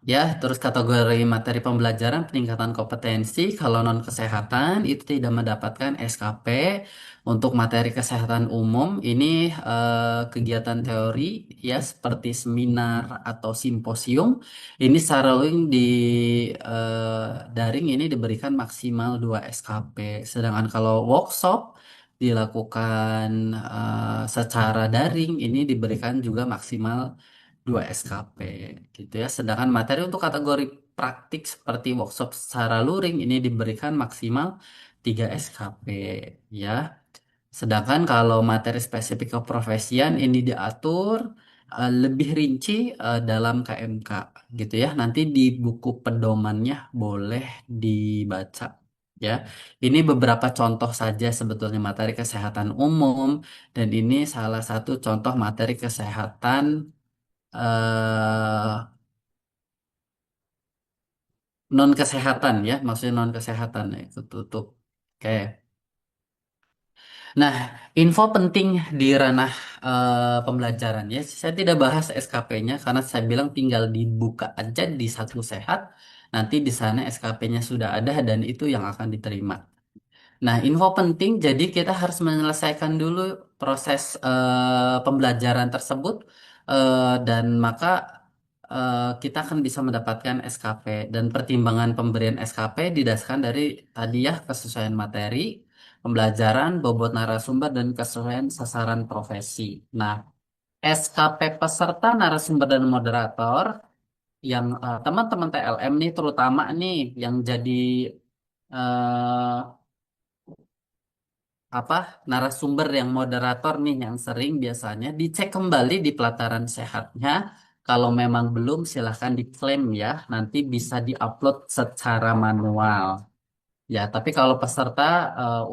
E: Ya, terus kategori materi pembelajaran peningkatan kompetensi kalau non kesehatan itu tidak mendapatkan SKP. Untuk materi kesehatan umum ini kegiatan teori ya seperti seminar atau simposium ini secara di daring ini diberikan maksimal 2 SKP. Sedangkan kalau workshop dilakukan secara daring ini diberikan juga maksimal 2 SKP gitu ya. Sedangkan materi untuk kategori praktik seperti workshop secara luring ini diberikan maksimal 3 SKP ya. Sedangkan kalau materi spesifik keprofesian ini diatur lebih rinci dalam KMK gitu ya. Nanti di buku pedomannya boleh dibaca ya. Ini beberapa contoh saja sebetulnya materi kesehatan umum dan ini salah satu contoh materi kesehatan eh non kesehatan ya, maksudnya non kesehatan ya itu tutup. Oke. Nah, info penting di ranah pembelajaran ya. Saya tidak bahas SKP-nya karena saya bilang tinggal dibuka aja di Satu Sehat. Nanti di sana SKP-nya sudah ada dan itu yang akan diterima. Nah, info penting, jadi kita harus menyelesaikan dulu proses pembelajaran tersebut, dan maka kita akan bisa mendapatkan SKP. Dan pertimbangan pemberian SKP didasarkan dari tadi ya kesesuaian materi, pembelajaran, bobot narasumber, dan kesesuaian sasaran profesi. Nah, SKP peserta narasumber dan moderator yang teman-teman TLM nih terutama nih yang jadi eh, apa narasumber yang moderator nih yang sering biasanya dicek kembali di pelataran sehatnya. Kalau memang belum silahkan diklaim ya. Nanti bisa diupload secara manual. Ya, tapi kalau peserta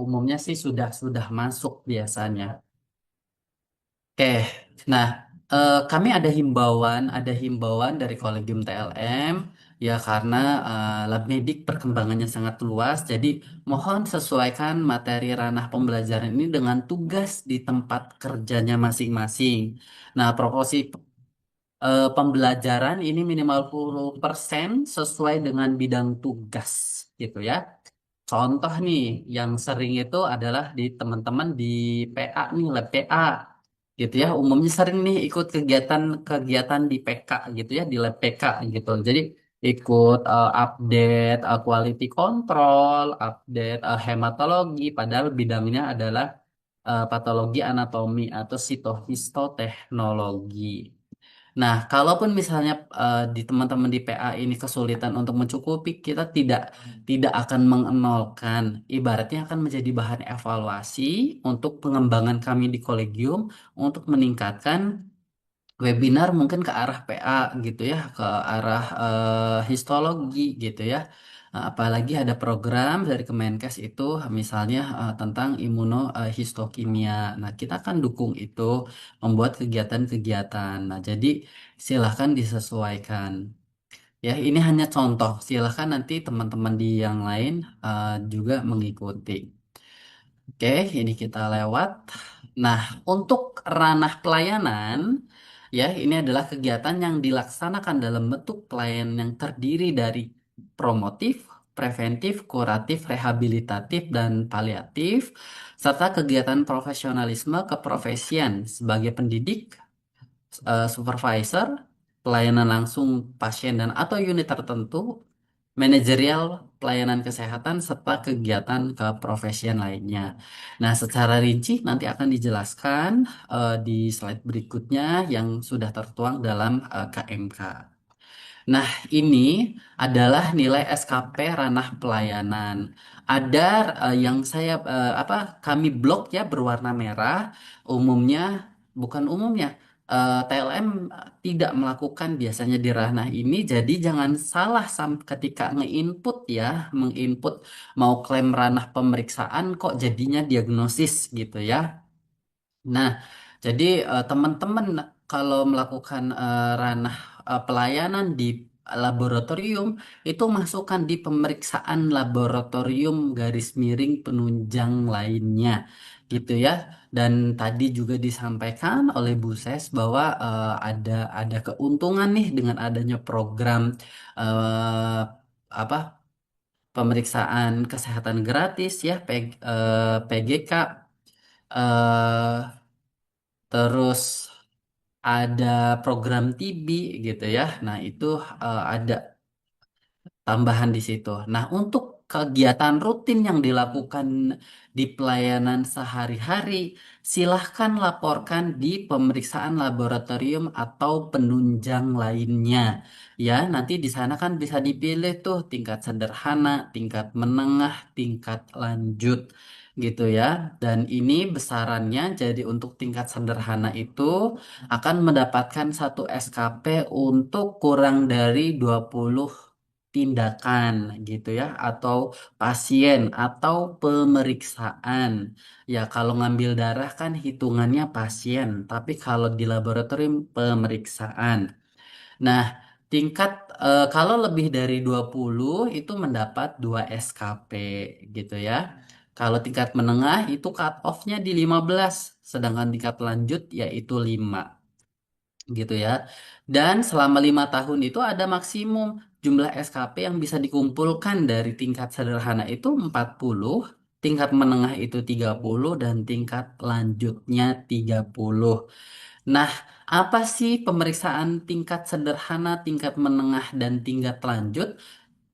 E: umumnya sih sudah masuk biasanya. Oke, nah kami ada himbauan dari Kolegium TLM ya karena lab medik perkembangannya sangat luas, jadi mohon sesuaikan materi ranah pembelajaran ini dengan tugas di tempat kerjanya masing-masing. Nah, proporsi pembelajaran ini minimal 10% sesuai dengan bidang tugas gitu ya. Contoh nih, yang sering itu adalah di teman-teman di PA nih, lab PA gitu ya. Umumnya sering nih ikut kegiatan-kegiatan di PK gitu ya, di lab PK gitu. Jadi ikut update quality control, update hematologi, padahal bidangnya adalah patologi anatomi atau sitohistoteknologi. Nah, kalaupun misalnya di teman-teman di PA ini kesulitan untuk mencukupi, kita tidak akan mengenolkan. Ibaratnya akan menjadi bahan evaluasi untuk pengembangan kami di kolegium untuk meningkatkan webinar mungkin ke arah PA gitu ya, ke arah histologi gitu ya. Apalagi ada program dari Kemenkes itu misalnya tentang imunohistokimia. Nah, kita akan dukung itu membuat kegiatan-kegiatan. Nah, jadi silahkan disesuaikan. Ya, ini hanya contoh. Silahkan nanti teman-teman di yang lain juga mengikuti. Oke, ini kita lewat. Nah, untuk ranah pelayanan, ya ini adalah kegiatan yang dilaksanakan dalam bentuk pelayanan yang terdiri dari promotif, preventif, kuratif, rehabilitatif, dan paliatif, serta kegiatan profesionalisme keprofesian sebagai pendidik, supervisor, pelayanan langsung pasien dan atau unit tertentu, manajerial pelayanan kesehatan, serta kegiatan keprofesian lainnya. Nah, secara rinci nanti akan dijelaskan di slide berikutnya yang sudah tertuang dalam KMK. Nah, ini adalah nilai SKP ranah pelayanan. Ada yang saya kami blok ya berwarna merah. Umumnya bukan umumnya TLM tidak melakukan biasanya di ranah ini. Jadi jangan salah ketika nge-input ya, menginput mau klaim ranah pemeriksaan kok jadinya diagnosis gitu ya. Nah, jadi teman-teman kalau melakukan ranah pelayanan di laboratorium itu masukkan di pemeriksaan laboratorium garis miring penunjang lainnya gitu ya. Dan tadi juga disampaikan oleh Bu Ses bahwa ada keuntungan nih dengan adanya program eh, apa pemeriksaan kesehatan gratis ya PGK. eh Terus ada program TB gitu ya. Nah, itu ada tambahan di situ. Nah, untuk kegiatan rutin yang dilakukan di pelayanan sehari-hari, silahkan laporkan di pemeriksaan laboratorium atau penunjang lainnya. Ya, nanti di sana kan bisa dipilih tuh tingkat sederhana, tingkat menengah, tingkat lanjut gitu ya. Dan ini besarannya jadi untuk tingkat sederhana itu akan mendapatkan satu SKP untuk kurang dari 20 tindakan gitu ya atau pasien atau pemeriksaan. Ya kalau ngambil darah kan hitungannya pasien, tapi kalau di laboratorium pemeriksaan. Nah, tingkat kalau lebih dari 20 itu mendapat 2 SKP gitu ya. Kalau tingkat menengah itu cut off-nya di 15, sedangkan tingkat lanjut yaitu 5 gitu ya. Dan selama 5 tahun itu ada maksimum jumlah SKP yang bisa dikumpulkan dari tingkat sederhana itu 40, tingkat menengah itu 30, dan tingkat lanjutnya 30. Nah, apa sih pemeriksaan tingkat sederhana, tingkat menengah, dan tingkat lanjut?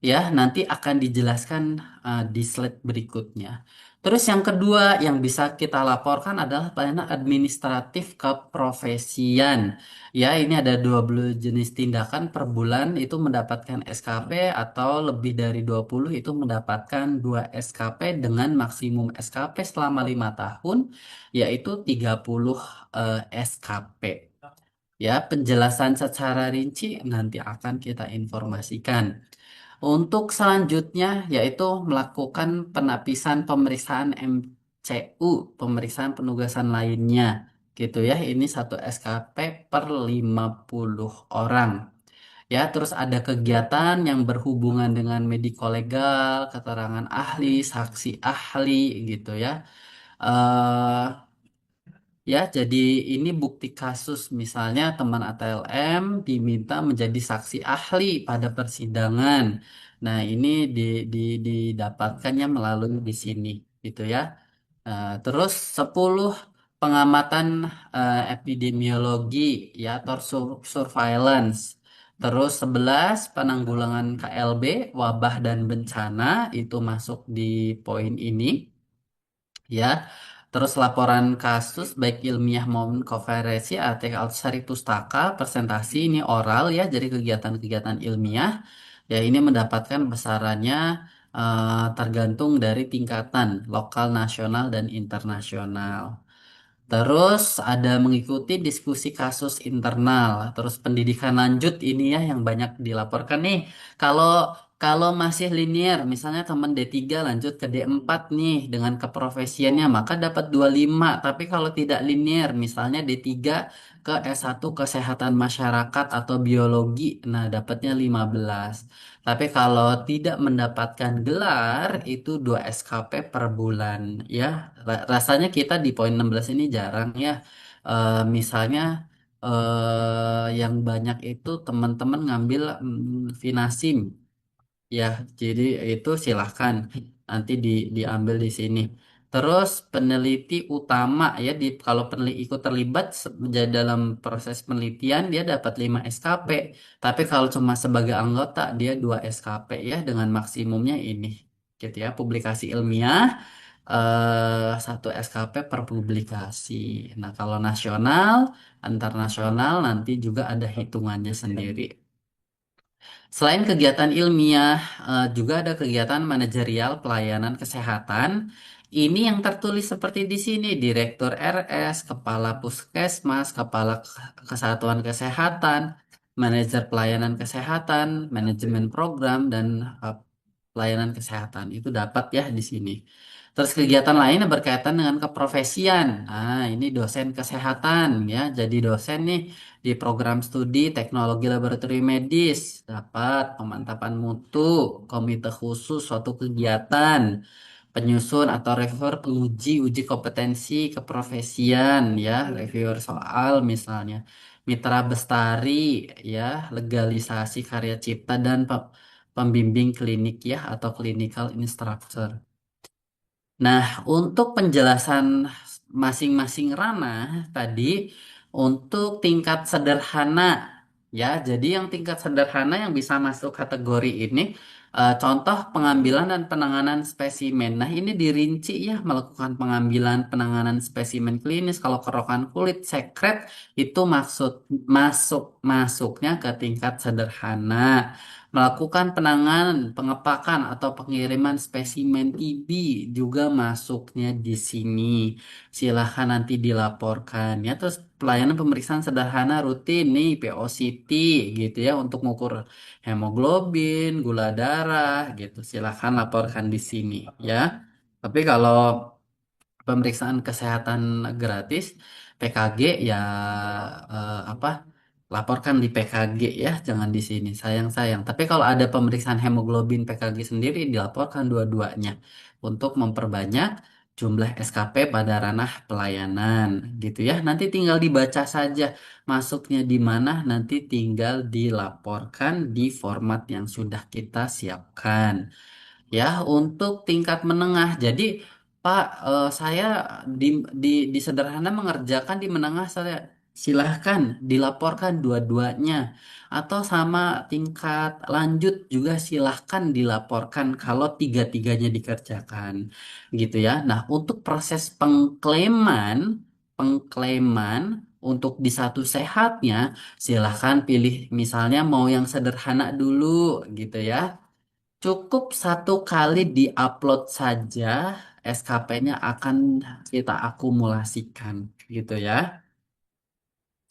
E: Ya, nanti akan dijelaskan di slide berikutnya. Terus yang kedua yang bisa kita laporkan adalah pelayanan administratif keprofesian. Ya, ini ada 20 jenis tindakan per bulan itu mendapatkan SKP, atau lebih dari 20 itu mendapatkan 2 SKP dengan maksimum SKP selama 5 tahun, yaitu 30 SKP. Ya, penjelasan secara rinci nanti akan kita informasikan. Untuk selanjutnya yaitu melakukan penapisan pemeriksaan MCU, pemeriksaan penugasan lainnya gitu ya. Ini 1 SKP per 50 orang. Ya, terus ada kegiatan yang berhubungan dengan mediko legal, keterangan ahli, saksi ahli gitu ya. eh Ya, jadi ini bukti kasus, misalnya teman ATLM diminta menjadi saksi ahli pada persidangan. Nah, ini didapatkannya melalui di sini, gitu ya. Terus 10 pengamatan epidemiologi, ya, atau surveillance. Terus 11 penanggulangan KLB, wabah dan bencana, itu masuk di poin ini. Ya, terus laporan kasus baik ilmiah maupun konferensi, artikel sari pustaka, presentasi ini oral ya, jadi kegiatan-kegiatan ilmiah ya ini mendapatkan besarannya tergantung dari tingkatan lokal, nasional, dan internasional. Terus ada mengikuti diskusi kasus internal, terus pendidikan lanjut ini ya yang banyak dilaporkan nih. Kalau kalau masih linear, misalnya teman D3 lanjut ke D4 nih dengan keprofesiannya, maka dapat 25. Tapi kalau tidak linear, misalnya D3 ke S1 kesehatan masyarakat atau biologi, nah dapatnya 15. Tapi kalau tidak mendapatkan gelar, itu 2 SKP per bulan ya. Rasanya kita di poin 16 ini jarang ya. Misalnya yang banyak itu teman-teman ngambil Finasim. Ya, jadi itu silahkan nanti diambil di sini. Terus peneliti utama ya, kalau peneliti ikut terlibat dalam proses penelitian dia dapat 5 SKP. Tapi kalau cuma sebagai anggota dia 2 SKP ya, dengan maksimumnya ini. Gitu ya, publikasi ilmiah 1 SKP per publikasi. Nah, kalau nasional, internasional nanti juga ada hitungannya sendiri. Selain kegiatan ilmiah, juga ada kegiatan manajerial pelayanan kesehatan. Ini yang tertulis seperti di sini, Direktur RS, Kepala Puskesmas, Kepala Kesatuan Kesehatan, Manajer Pelayanan Kesehatan, Manajemen Program, dan pelayanan kesehatan. Itu dapat ya di sini. Terus kegiatan lain yang berkaitan dengan keprofesian. Nah, ini dosen kesehatan ya. Jadi dosen nih di program studi teknologi laboratorium medis, dapat pemantapan mutu, komite khusus suatu kegiatan, penyusun atau reviewer penguji uji kompetensi keprofesian ya, reviewer soal misalnya, mitra bestari ya, legalisasi karya cipta, dan pembimbing klinik ya atau clinical instructor. Nah, untuk penjelasan masing-masing ranah tadi, untuk tingkat sederhana ya, jadi yang tingkat sederhana yang bisa masuk kategori ini, contoh pengambilan dan penanganan spesimen. Nah, ini dirinci ya, melakukan pengambilan penanganan spesimen klinis. Kalau kerokan kulit, sekret itu masuknya ke tingkat sederhana. Melakukan penanganan, pengepakan, atau pengiriman spesimen TB juga masuknya di sini. Silahkan nanti dilaporkan ya. Terus pelayanan pemeriksaan sederhana rutin nih, POCT gitu ya, untuk mengukur hemoglobin, gula darah gitu. Silahkan laporkan di sini ya. Tapi kalau pemeriksaan kesehatan gratis PKG ya, apa, laporkan di PKG ya, jangan di sini, sayang-sayang. Tapi kalau ada pemeriksaan hemoglobin PKG sendiri dilaporkan dua-duanya untuk memperbanyak jumlah SKP pada ranah pelayanan gitu ya. Nanti tinggal dibaca saja masuknya di mana, nanti tinggal dilaporkan di format yang sudah kita siapkan. Ya, untuk tingkat menengah. Jadi, Pak, saya di, di sederhana mengerjakan di menengah, saya silahkan dilaporkan dua-duanya. Atau sama tingkat lanjut juga silahkan dilaporkan kalau tiga-tiganya dikerjakan. Gitu ya. Nah, untuk proses pengklaiman untuk di satu sehatnya, silahkan pilih misalnya mau yang sederhana dulu gitu ya. Cukup satu kali diupload saja, SKP-nya akan kita akumulasikan gitu ya.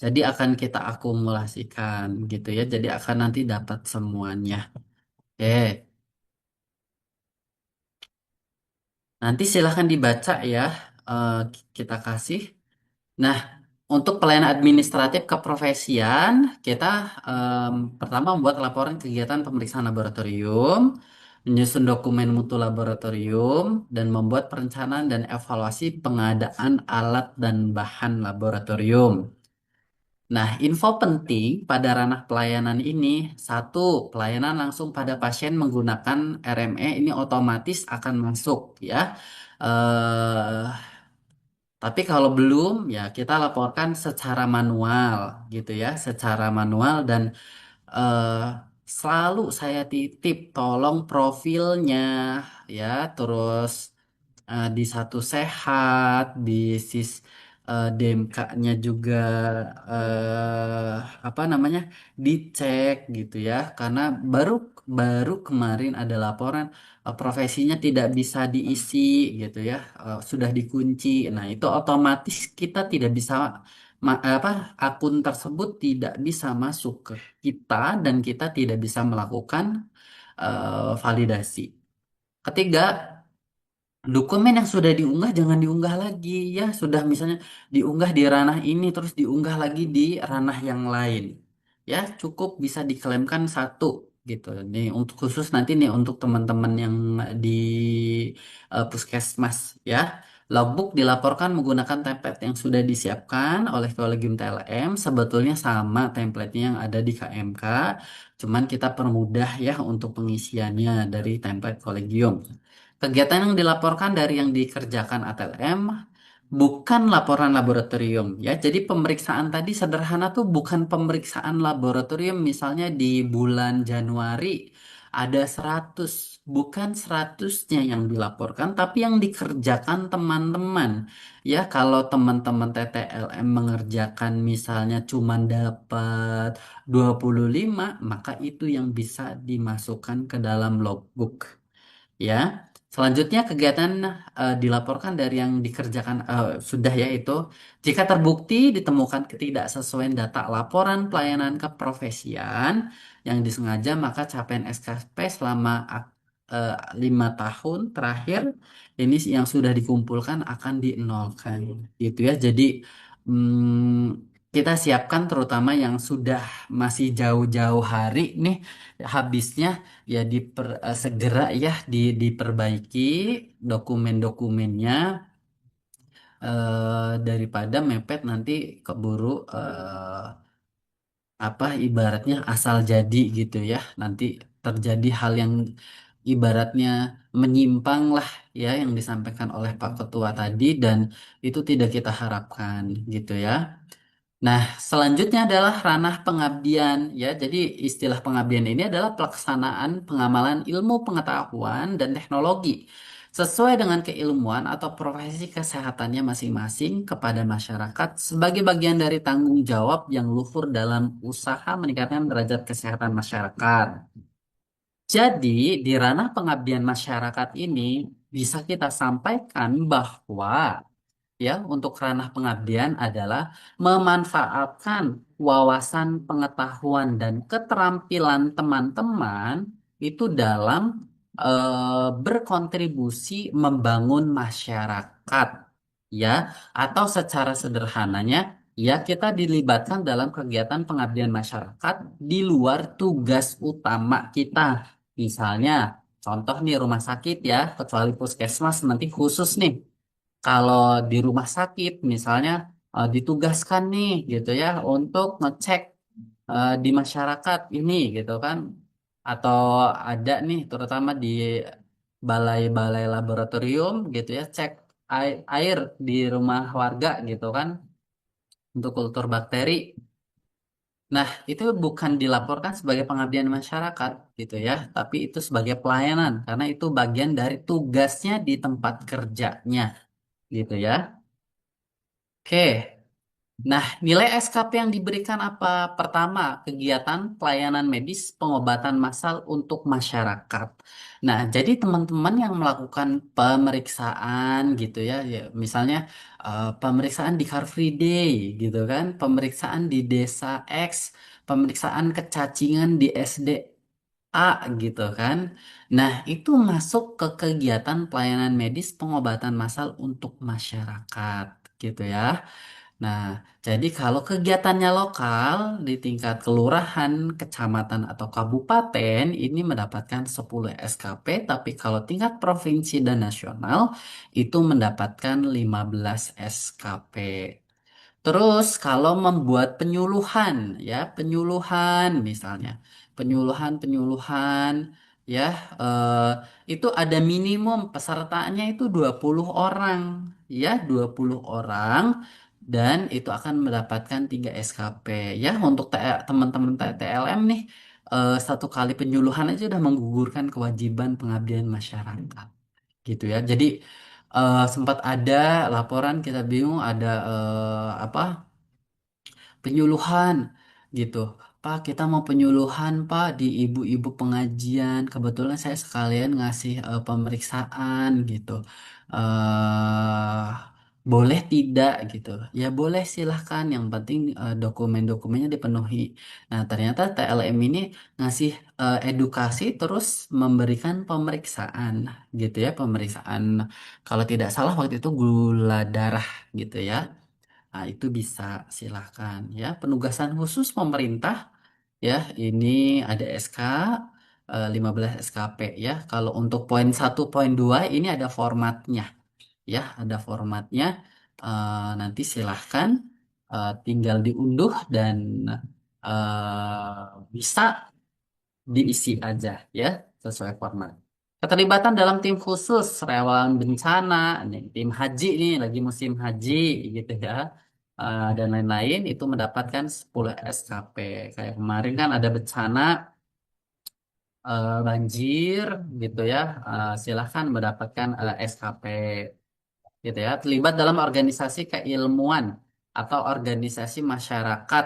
E: Jadi akan kita akumulasikan gitu ya. Jadi akan nanti dapat semuanya. Oke, nanti silahkan dibaca ya. Kita kasih. Nah, untuk pelayanan administratif keprofesian, kita pertama membuat laporan kegiatan pemeriksaan laboratorium, menyusun dokumen mutu laboratorium, dan membuat perencanaan dan evaluasi pengadaan alat dan bahan laboratorium. Nah, info penting pada ranah pelayanan ini, satu, pelayanan langsung pada pasien menggunakan RME ini otomatis akan masuk ya. Eh, tapi kalau belum, ya kita laporkan secara manual gitu ya, secara manual dan eh, selalu saya titip tolong profilnya ya, terus di satu sehat, di sis DMK-nya juga apa namanya dicek gitu ya, karena baru baru kemarin ada laporan profesinya tidak bisa diisi gitu ya, sudah dikunci. Nah, itu otomatis kita tidak bisa apa akun tersebut tidak bisa masuk ke kita dan kita tidak bisa melakukan validasi. Ketiga, dokumen yang sudah diunggah jangan diunggah lagi ya. Sudah misalnya diunggah di ranah ini terus diunggah lagi di ranah yang lain. Ya, cukup bisa diklaimkan satu gitu. Nih untuk khusus nanti nih untuk teman-teman yang di puskesmas ya. Logbook dilaporkan menggunakan template yang sudah disiapkan oleh Kolegium TLM. Sebetulnya sama template-nya yang ada di KMK, cuman kita permudah ya untuk pengisiannya dari template Kolegium. Kegiatan yang dilaporkan dari yang dikerjakan ATLM bukan laporan laboratorium ya. Jadi pemeriksaan tadi sederhana tuh bukan pemeriksaan laboratorium. Misalnya di bulan Januari ada 100, bukan 100-nya yang dilaporkan, tapi yang dikerjakan teman-teman. Ya, kalau teman-teman TTLM mengerjakan misalnya cuma dapat 25, maka itu yang bisa dimasukkan ke dalam logbook. Ya, selanjutnya kegiatan dilaporkan dari yang dikerjakan sudah ya itu. Jika terbukti ditemukan ketidaksesuaian data laporan pelayanan keprofesian yang disengaja, maka capaian SKP selama 5 tahun terakhir ini yang sudah dikumpulkan akan dinolkan, gitu ya. Jadi kita siapkan terutama yang sudah masih jauh-jauh hari nih habisnya. Ya segera ya diperbaiki dokumen-dokumennya daripada mepet nanti keburu apa ibaratnya asal jadi gitu ya. Nanti terjadi hal yang ibaratnya menyimpang lah ya yang disampaikan oleh Pak Ketua tadi dan itu tidak kita harapkan gitu ya. Nah, selanjutnya adalah ranah pengabdian ya. Jadi istilah pengabdian ini adalah pelaksanaan pengamalan ilmu pengetahuan dan teknologi sesuai dengan keilmuan atau profesi kesehatannya masing-masing kepada masyarakat sebagai bagian dari tanggung jawab yang luhur dalam usaha meningkatkan derajat kesehatan masyarakat. Jadi, di ranah pengabdian masyarakat ini bisa kita sampaikan bahwa ya untuk ranah pengabdian adalah memanfaatkan wawasan pengetahuan dan keterampilan teman-teman itu dalam berkontribusi membangun masyarakat ya atau secara sederhananya ya kita dilibatkan dalam kegiatan pengabdian masyarakat di luar tugas utama kita. Misalnya contoh nih rumah sakit ya, kecuali puskesmas nanti khusus nih. Kalau di rumah sakit misalnya ditugaskan nih gitu ya untuk ngecek di masyarakat ini gitu kan, atau ada nih terutama di balai-balai laboratorium gitu ya, cek air di rumah warga gitu kan untuk kultur bakteri. Nah, itu bukan dilaporkan sebagai pengabdian masyarakat gitu ya, tapi itu sebagai pelayanan karena itu bagian dari tugasnya di tempat kerjanya gitu ya. Oke. Nah, nilai SKP yang diberikan apa? Pertama, kegiatan pelayanan medis pengobatan massal untuk masyarakat. Nah, jadi teman-teman yang melakukan pemeriksaan gitu ya, ya misalnya pemeriksaan di Car Free Day gitu kan, pemeriksaan di Desa X, pemeriksaan kecacingan di SDA gitu kan. Nah, itu masuk ke kegiatan pelayanan medis pengobatan massal untuk masyarakat gitu ya. Nah, jadi kalau kegiatannya lokal di tingkat kelurahan, kecamatan, atau kabupaten ini mendapatkan 10 SKP, tapi kalau tingkat provinsi dan nasional itu mendapatkan 15 SKP. Terus kalau membuat penyuluhan ya, penyuluhan misalnya, penyuluhan ya, eh, itu ada minimum pesertanya itu 20 orang ya, 20 orang dan itu akan mendapatkan 3 SKP ya. Untuk teman-teman TLM nih, satu kali penyuluhan aja udah menggugurkan kewajiban pengabdian masyarakat gitu ya. Jadi sempat ada laporan, kita bingung ada apa, penyuluhan gitu. Pak, kita mau penyuluhan, Pak, di ibu-ibu pengajian. Kebetulan saya sekalian ngasih pemeriksaan gitu. eh Boleh tidak gitu? Ya boleh, silahkan. Yang penting dokumen-dokumennya dipenuhi. Nah, ternyata TLM ini ngasih edukasi terus memberikan pemeriksaan gitu ya, pemeriksaan kalau tidak salah waktu itu gula darah gitu ya. Nah, itu bisa silahkan ya. Penugasan khusus pemerintah ya, ini ada SK 15 SKP ya. Kalau untuk poin 1, poin 2 ini ada formatnya ya, ada formatnya. Nanti silahkan tinggal diunduh dan bisa diisi aja ya sesuai format. Keterlibatan dalam tim khusus relawan bencana, nih, tim haji nih lagi musim haji gitu ya. Dan lain-lain itu mendapatkan 10 SKP. Kayak kemarin kan ada bencana banjir gitu ya. Silahkan mendapatkan SKP gitu ya, terlibat dalam organisasi keilmuan atau organisasi masyarakat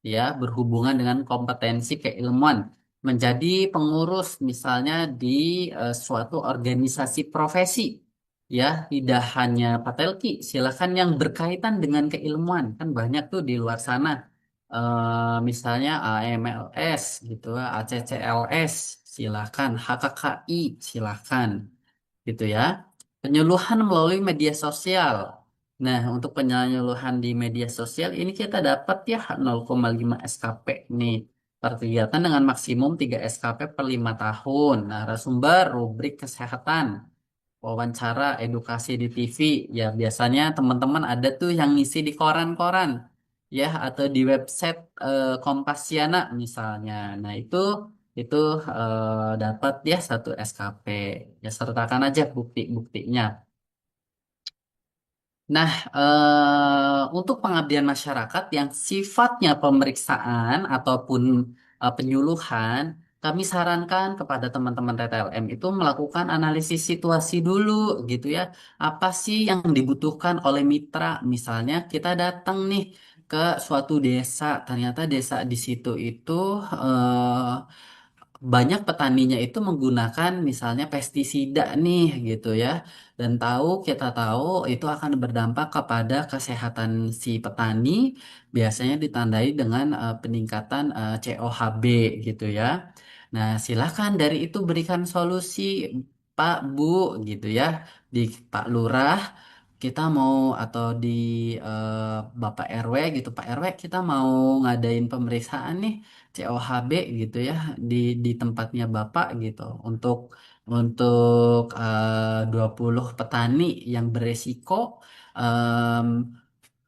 E: ya, berhubungan dengan kompetensi keilmuan, menjadi pengurus misalnya di suatu organisasi profesi ya, tidak hanya Patelki, silakan yang berkaitan dengan keilmuan, kan banyak tuh di luar sana. Misalnya AMLS gitu, ACCLS silakan, HKKI silakan gitu ya. Penyuluhan melalui media sosial. Nah, untuk penyuluhan di media sosial ini kita dapat ya 0,5 SKP nih per kegiatan dengan maksimum 3 SKP per 5 tahun. Nah, narasumber rubrik kesehatan, wawancara, edukasi di TV. Ya, biasanya teman-teman ada tuh yang ngisi di koran-koran ya, atau di website Kompasiana misalnya. Nah, itu dapat ya 1 SKP. Ya, sertakan aja bukti-buktinya. Nah, untuk pengabdian masyarakat yang sifatnya pemeriksaan ataupun penyuluhan, kami sarankan kepada teman-teman TTLM itu melakukan analisis situasi dulu gitu ya. Apa sih yang dibutuhkan oleh mitra? Misalnya kita datang nih ke suatu desa, ternyata desa di situ itu banyak petaninya itu menggunakan misalnya pestisida nih gitu ya, dan kita tahu itu akan berdampak kepada kesehatan si petani, biasanya ditandai dengan peningkatan COHB gitu ya. Nah, silakan dari itu berikan solusi, Pak Bu gitu ya, di Pak Lurah kita mau, atau di eh, Bapak RW gitu, Pak RW kita mau ngadain pemeriksaan nih COHB gitu ya, di tempatnya Bapak gitu, untuk untuk 20 petani yang beresiko em,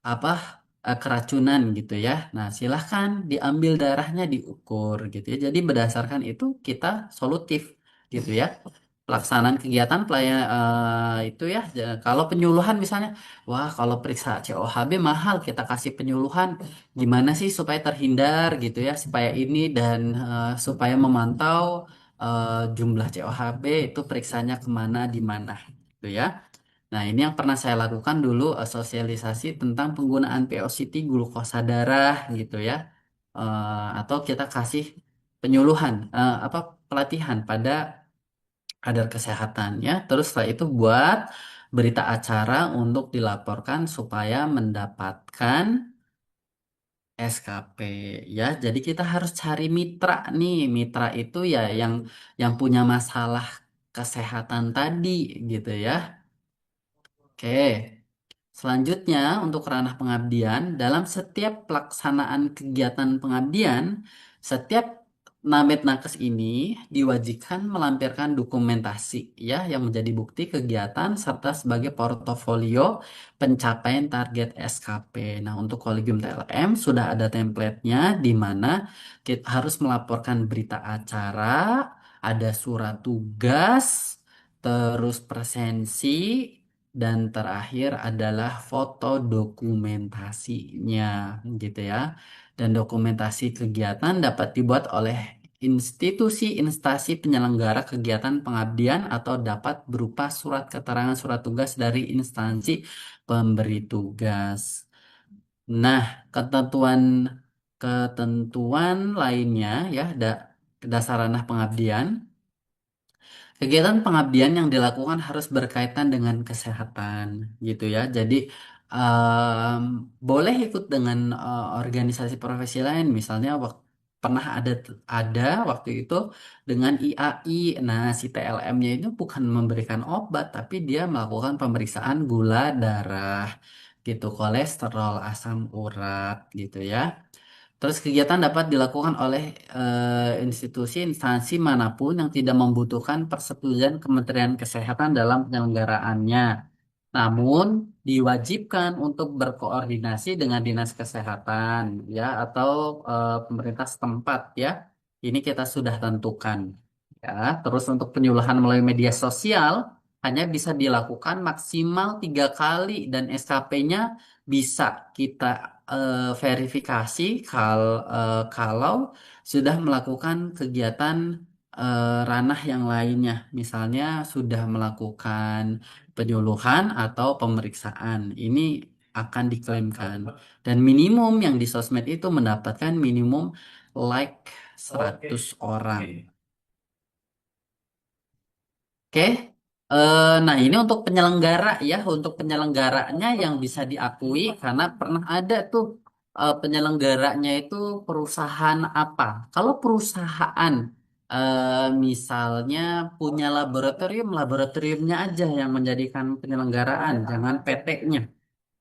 E: apa keracunan gitu ya. Nah, silahkan diambil darahnya diukur gitu ya. Jadi berdasarkan itu kita solutif gitu ya. Pelaksanaan kegiatan itu ya. Kalau penyuluhan misalnya, wah kalau periksa COHB mahal, kita kasih penyuluhan. Gimana sih supaya terhindar gitu ya, supaya ini dan supaya memantau jumlah COHB itu periksanya kemana di mana gitu ya. Nah, ini yang pernah saya lakukan dulu sosialisasi tentang penggunaan POCT glukosa darah gitu ya. Atau kita kasih penyuluhan pelatihan pada kadar kesehatan ya. Terus setelah itu buat berita acara untuk dilaporkan supaya mendapatkan SKP ya. Jadi kita harus cari mitra nih. Mitra itu ya yang punya masalah kesehatan tadi gitu ya. Oke. Selanjutnya, untuk ranah pengabdian, dalam setiap pelaksanaan kegiatan pengabdian, setiap Namet Nakes ini diwajibkan melampirkan dokumentasi ya yang menjadi bukti kegiatan serta sebagai portofolio pencapaian target SKP. Nah, untuk Kolegium TLM sudah ada template-nya di mana kita harus melaporkan berita acara, ada surat tugas, terus presensi, dan terakhir adalah foto dokumentasinya gitu ya. Dan dokumentasi kegiatan dapat dibuat oleh institusi instansi penyelenggara kegiatan pengabdian atau dapat berupa surat keterangan surat tugas dari instansi pemberi tugas. Nah, ketentuan ketentuan lainnya ya dasar ranah pengabdian. Kegiatan pengabdian yang dilakukan harus berkaitan dengan kesehatan, gitu ya. Jadi em, boleh ikut dengan organisasi profesi lain, misalnya pernah ada waktu itu dengan IAI. Nah, si TLM-nya itu bukan memberikan obat, tapi dia melakukan pemeriksaan gula darah, gitu, kolesterol, asam urat, gitu ya. Terus kegiatan dapat dilakukan oleh institusi instansi manapun yang tidak membutuhkan persetujuan Kementerian Kesehatan dalam penyelenggaraannya. Namun diwajibkan untuk berkoordinasi dengan Dinas Kesehatan ya atau pemerintah setempat ya. Ini kita sudah tentukan ya. Terus untuk penyuluhan melalui media sosial hanya bisa dilakukan maksimal 3 kali dan SKP-nya bisa kita verifikasi kalau sudah melakukan kegiatan ranah yang lainnya, misalnya sudah melakukan penyuluhan atau pemeriksaan. Ini akan diklaimkan. Dan minimum yang di sosmed itu mendapatkan minimum like 100 orang. Oke. Nah ini untuk penyelenggara ya, untuk penyelenggaranya yang bisa diakui karena pernah ada tuh penyelenggaranya itu perusahaan apa? Kalau perusahaan misalnya punya laboratoriumnya aja yang menjadikan penyelenggaraan, jangan PT-nya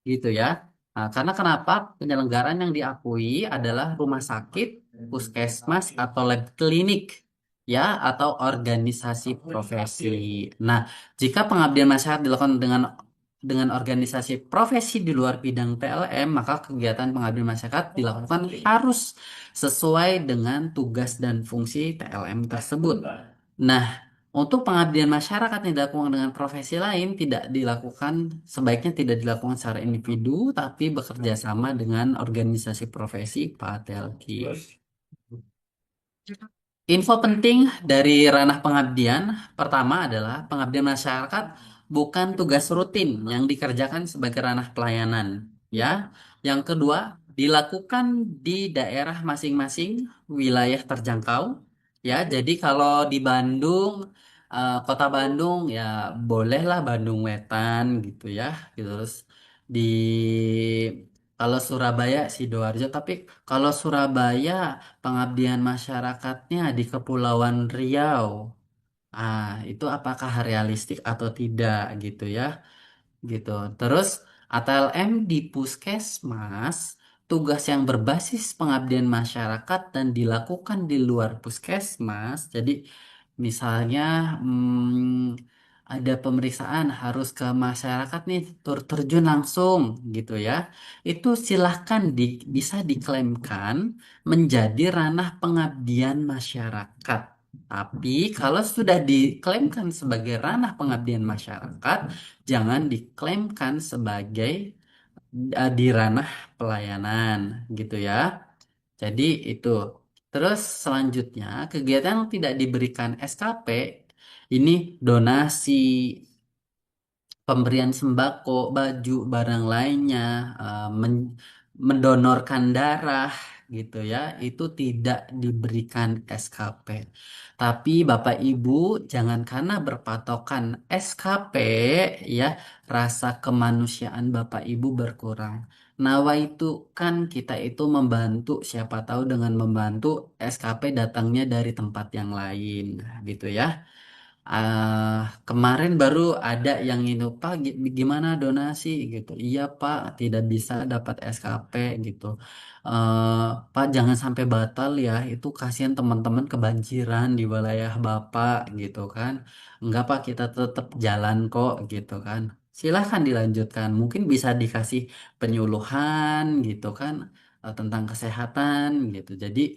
E: gitu ya. Nah, karena kenapa penyelenggaraan yang diakui adalah rumah sakit, puskesmas atau lab klinik ya atau organisasi profesi. Nah, jika pengabdian masyarakat dilakukan dengan organisasi profesi di luar bidang PLM, maka kegiatan pengabdian masyarakat dilakukan harus sesuai dengan tugas dan fungsi TLM tersebut. Nah, untuk pengabdian masyarakat yang dilakukan dengan profesi lain sebaiknya tidak dilakukan secara individu, tapi bekerja sama dengan organisasi profesi PATELKI. Info penting dari ranah pengabdian, pertama adalah pengabdian masyarakat bukan tugas rutin yang dikerjakan sebagai ranah pelayanan, ya. Yang kedua, dilakukan di daerah masing-masing wilayah terjangkau, ya. Jadi kalau di Bandung, kota Bandung, ya bolehlah Bandung Wetan gitu ya, gitu. Terus di kalau Surabaya Sidoarjo, tapi kalau Surabaya pengabdian masyarakatnya di Kepulauan Riau. Itu apakah realistik atau tidak gitu ya? Gitu. Terus ATLM di Puskesmas, tugas yang berbasis pengabdian masyarakat dan dilakukan di luar Puskesmas. Jadi Misalnya ada pemeriksaan harus ke masyarakat nih, terjun langsung gitu ya. Itu silahkan bisa diklaimkan menjadi ranah pengabdian masyarakat. Tapi kalau sudah diklaimkan sebagai ranah pengabdian masyarakat, jangan diklaimkan sebagai di ranah pelayanan gitu ya. Jadi itu. Terus selanjutnya kegiatan yang tidak diberikan SKP ini donasi, pemberian sembako, baju, barang lainnya, mendonorkan darah gitu ya, itu tidak diberikan SKP. Tapi Bapak Ibu jangan karena berpatokan SKP ya, rasa kemanusiaan Bapak Ibu berkurang. Nawa itu kan kita itu membantu, siapa tahu dengan membantu SKP datangnya dari tempat yang lain gitu ya. Kemarin baru ada yang itu Pak, gimana donasi gitu. Iya Pak, tidak bisa dapat SKP gitu. Pak jangan sampai batal ya, itu kasihan teman-teman kebanjiran di wilayah Bapak gitu kan. Enggak Pak, kita tetap jalan kok gitu kan. Silahkan dilanjutkan, mungkin bisa dikasih penyuluhan gitu kan, tentang kesehatan gitu. Jadi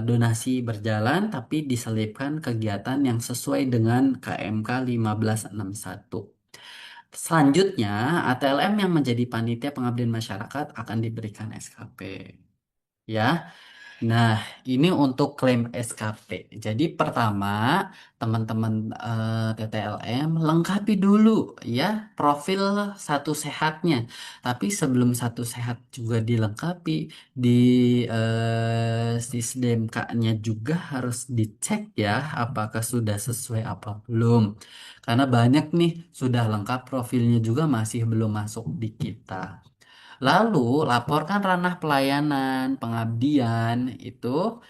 E: donasi berjalan tapi diselipkan kegiatan yang sesuai dengan KMK 1561. Selanjutnya, ATLM yang menjadi panitia pengabdian masyarakat akan diberikan SKP. Ya, nah, ini untuk klaim SKP. Jadi pertama, teman-teman TTLM lengkapi dulu ya profil satu sehatnya. Tapi sebelum satu sehat juga dilengkapi, di SISDMK-nya juga harus dicek ya apakah sudah sesuai apa belum. Karena banyak nih sudah lengkap profilnya juga masih belum masuk di kita. Lalu laporkan ranah pelayanan pengabdian itu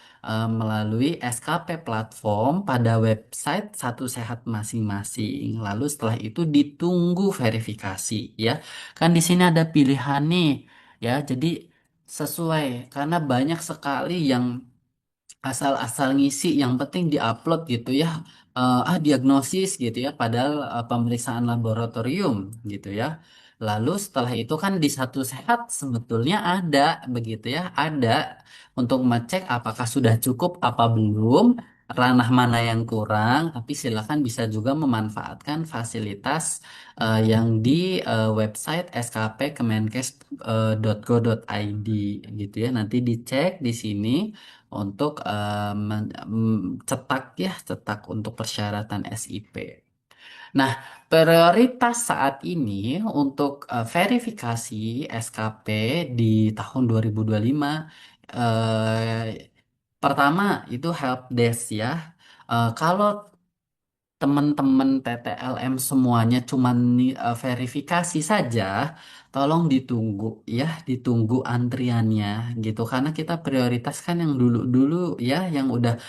E: melalui SKP platform pada website Satu Sehat masing-masing. Lalu setelah itu ditunggu verifikasi ya. Kan di sini ada pilihan nih ya. Jadi sesuai karena banyak sekali yang asal-asal ngisi yang penting diupload gitu ya. Diagnosis gitu ya padahal pemeriksaan laboratorium gitu ya. Lalu setelah itu kan di Satu Sehat sebetulnya ada begitu ya, ada untuk mengecek apakah sudah cukup apa belum, ranah mana yang kurang, tapi silakan bisa juga memanfaatkan fasilitas yang di website skpkemenkes.go.id gitu ya. Nanti dicek di sini untuk cetak untuk persyaratan SIP. Nah, prioritas saat ini untuk verifikasi SKP di tahun 2025, pertama itu help desk ya. Kalau teman-teman TTLM semuanya cuman verifikasi saja, tolong ditunggu ya, ditunggu antriannya gitu. Karena kita prioritaskan yang dulu-dulu ya, yang udah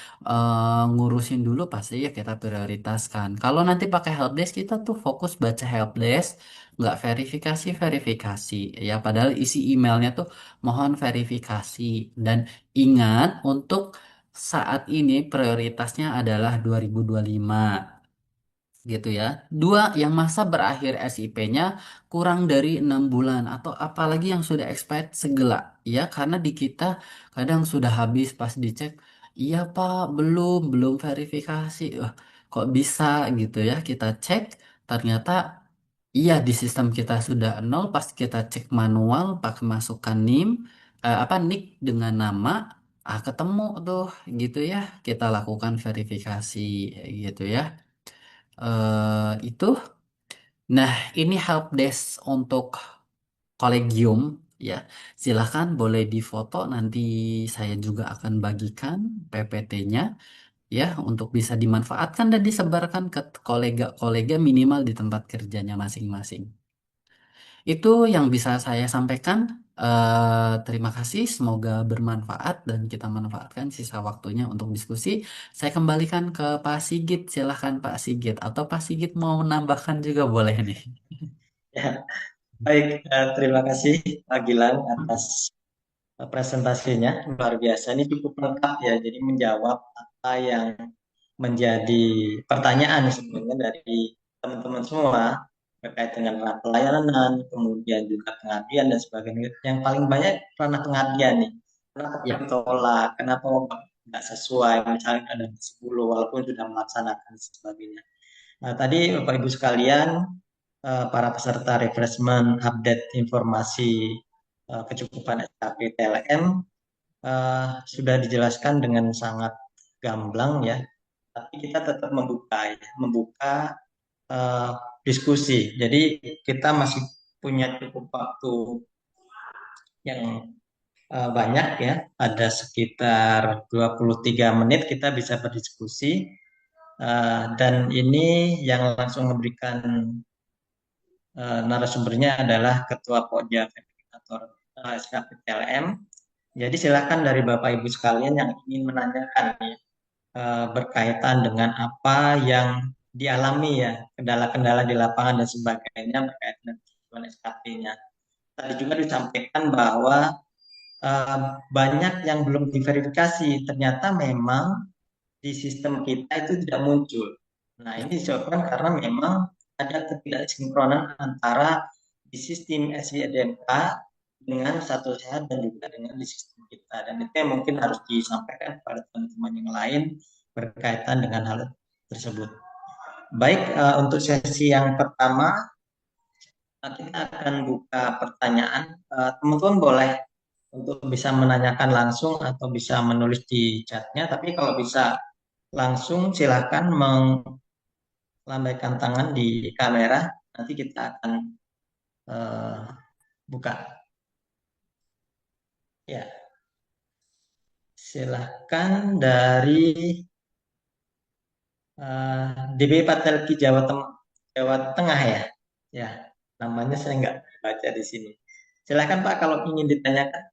E: ngurusin dulu pasti ya kita prioritaskan. Kalau nanti pakai helpdesk kita tuh fokus baca helpdesk, nggak verifikasi ya. Padahal isi emailnya tuh mohon verifikasi dan ingat untuk saat ini prioritasnya adalah 2025 gitu ya. Dua, yang masa berakhir SIP-nya kurang dari 6 bulan atau apalagi yang sudah expired segala ya, karena di kita kadang sudah habis pas dicek, iya Pak, belum verifikasi. Kok bisa gitu ya? Kita cek ternyata iya di sistem kita sudah nol, pas kita cek manual pakai masukkan NIM NIK dengan nama, ketemu tuh gitu ya. Kita lakukan verifikasi gitu ya. Itu. Nah, ini help desk untuk kolegium ya. Silahkan boleh difoto, nanti saya juga akan bagikan PPT-nya ya untuk bisa dimanfaatkan dan disebarkan ke kolega-kolega minimal di tempat kerjanya masing-masing. Itu yang bisa saya sampaikan. Terima kasih, semoga bermanfaat dan kita manfaatkan sisa waktunya untuk diskusi. Saya kembalikan ke Pak Sigit, silahkan Pak Sigit. Atau Pak Sigit mau menambahkan juga boleh nih.
D: Ya, baik, terima kasih Pak Gilang atas presentasinya luar biasa. Ini cukup lengkap ya, jadi menjawab apa yang menjadi pertanyaan sebenarnya dari teman-teman semua terkait dengan ranah pelayanan, kemudian juga pengabdian dan sebagainya. Yang paling banyak ranah pengabdian nih. Kenapa
E: Ya,
D: ditolak? Kenapa nggak sesuai? Misalnya ada 10 walaupun sudah melaksanakan dan sebagainya. Nah, tadi Bapak Ibu sekalian, para peserta refreshment update informasi kecukupan SKP TLM sudah dijelaskan dengan sangat gamblang ya, tapi kita tetap membuka eh, diskusi. Jadi kita masih punya cukup waktu yang banyak ya, ada sekitar 23 menit kita bisa berdiskusi. Dan ini yang langsung memberikan narasumbernya adalah Ketua Pokja Verifikator SKP TLM. Jadi silakan dari Bapak Ibu sekalian yang ingin menanyakan nih, berkaitan dengan apa yang dialami ya, kendala-kendala di lapangan dan sebagainya berkaitan dengan SKP-nya. Tadi juga disampaikan bahwa eh, banyak yang belum diverifikasi, ternyata memang di sistem kita itu tidak muncul. Nah, ini disebabkan karena memang ada ketidaksinkronan antara di sistem SIDMK dengan satu sehat dan juga dengan di sistem kita. Dan itu yang mungkin harus disampaikan kepada teman-teman yang lain berkaitan dengan hal tersebut. Baik, untuk sesi yang pertama, kita akan buka pertanyaan. Teman-teman boleh untuk bisa menanyakan langsung atau bisa menulis di chatnya, tapi kalau bisa langsung silakan melambaikan tangan di kamera. Nanti kita akan uh, buka. Ya, silakan dari DB Patelki Jawa Tengah ya. Ya, namanya saya nggak baca di sini. Silakan Pak kalau ingin ditanyakan.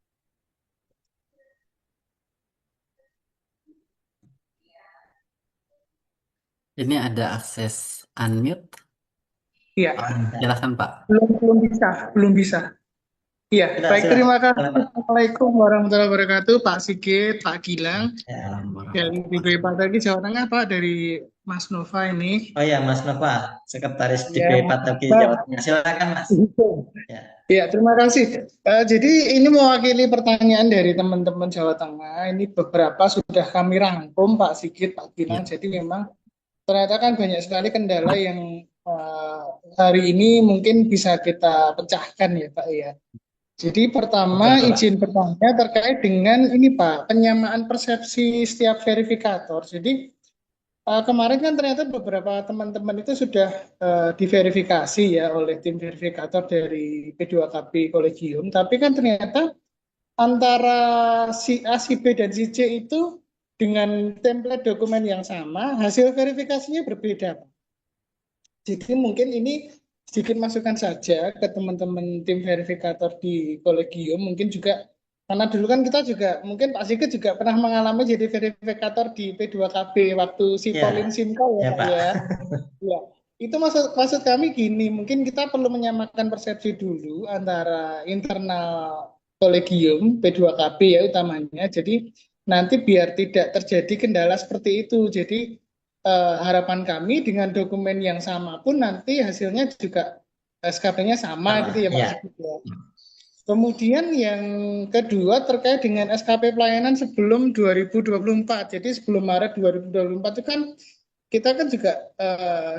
E: ini ada akses unmute.
F: Iya,
E: Silakan Pak.
F: belum bisa. Iya,
D: Sudah,
F: baik,
D: sudah.
F: terima kasih.
D: Silakan, Pak.
F: Assalamualaikum warahmatullahi wabarakatuh, Pak Sigit, Pak Gilang,
D: Ya.
F: dari DP Patelki Jawa Tengah, Pak, dari Mas Nova ini.
D: Oh ya, Mas Nova, Sekretaris
F: Ya,
D: DP Patelki
F: Pak.
D: Jawa Tengah. Silakan Mas. Ya.
F: Iya, terima kasih. Jadi ini mewakili pertanyaan dari teman-teman Jawa Tengah. Ini beberapa sudah kami rangkum, Pak Sigit, Pak Gilang. Jadi memang ternyata kan banyak sekali kendala yang hari ini mungkin bisa kita pecahkan ya, Pak ya. Jadi pertama,
D: Betul, Pak.
F: izin bertanya terkait dengan ini Pak, penyamaan persepsi setiap verifikator. Jadi kemarin kan ternyata beberapa teman-teman itu sudah diverifikasi ya oleh tim verifikator dari P2KB Kolegium. Tapi kan ternyata antara si A, si B, dan si C itu dengan template dokumen yang sama, hasil verifikasinya berbeda, Pak. Jadi mungkin ini sedikit masukan saja ke teman-teman tim verifikator di kolegium. Mungkin juga karena dulu kan kita juga mungkin Pak Sigit juga pernah mengalami jadi verifikator di P2KB waktu si
D: Ya,
F: Pauline Simka ya,
D: ya
F: Pak
D: Pak.
F: ya. Ya. Itu maksud kami gini, mungkin kita perlu menyamakan persepsi dulu antara internal kolegium P2KB ya utamanya. Jadi nanti biar tidak terjadi kendala seperti itu. Jadi harapan kami dengan dokumen yang sama pun nanti hasilnya juga SKP-nya sama gitu ya Pak
D: Ya.
F: Sigit ya. Kemudian yang kedua terkait dengan SKP pelayanan sebelum 2024. Jadi sebelum Maret 2024 itu kan kita kan juga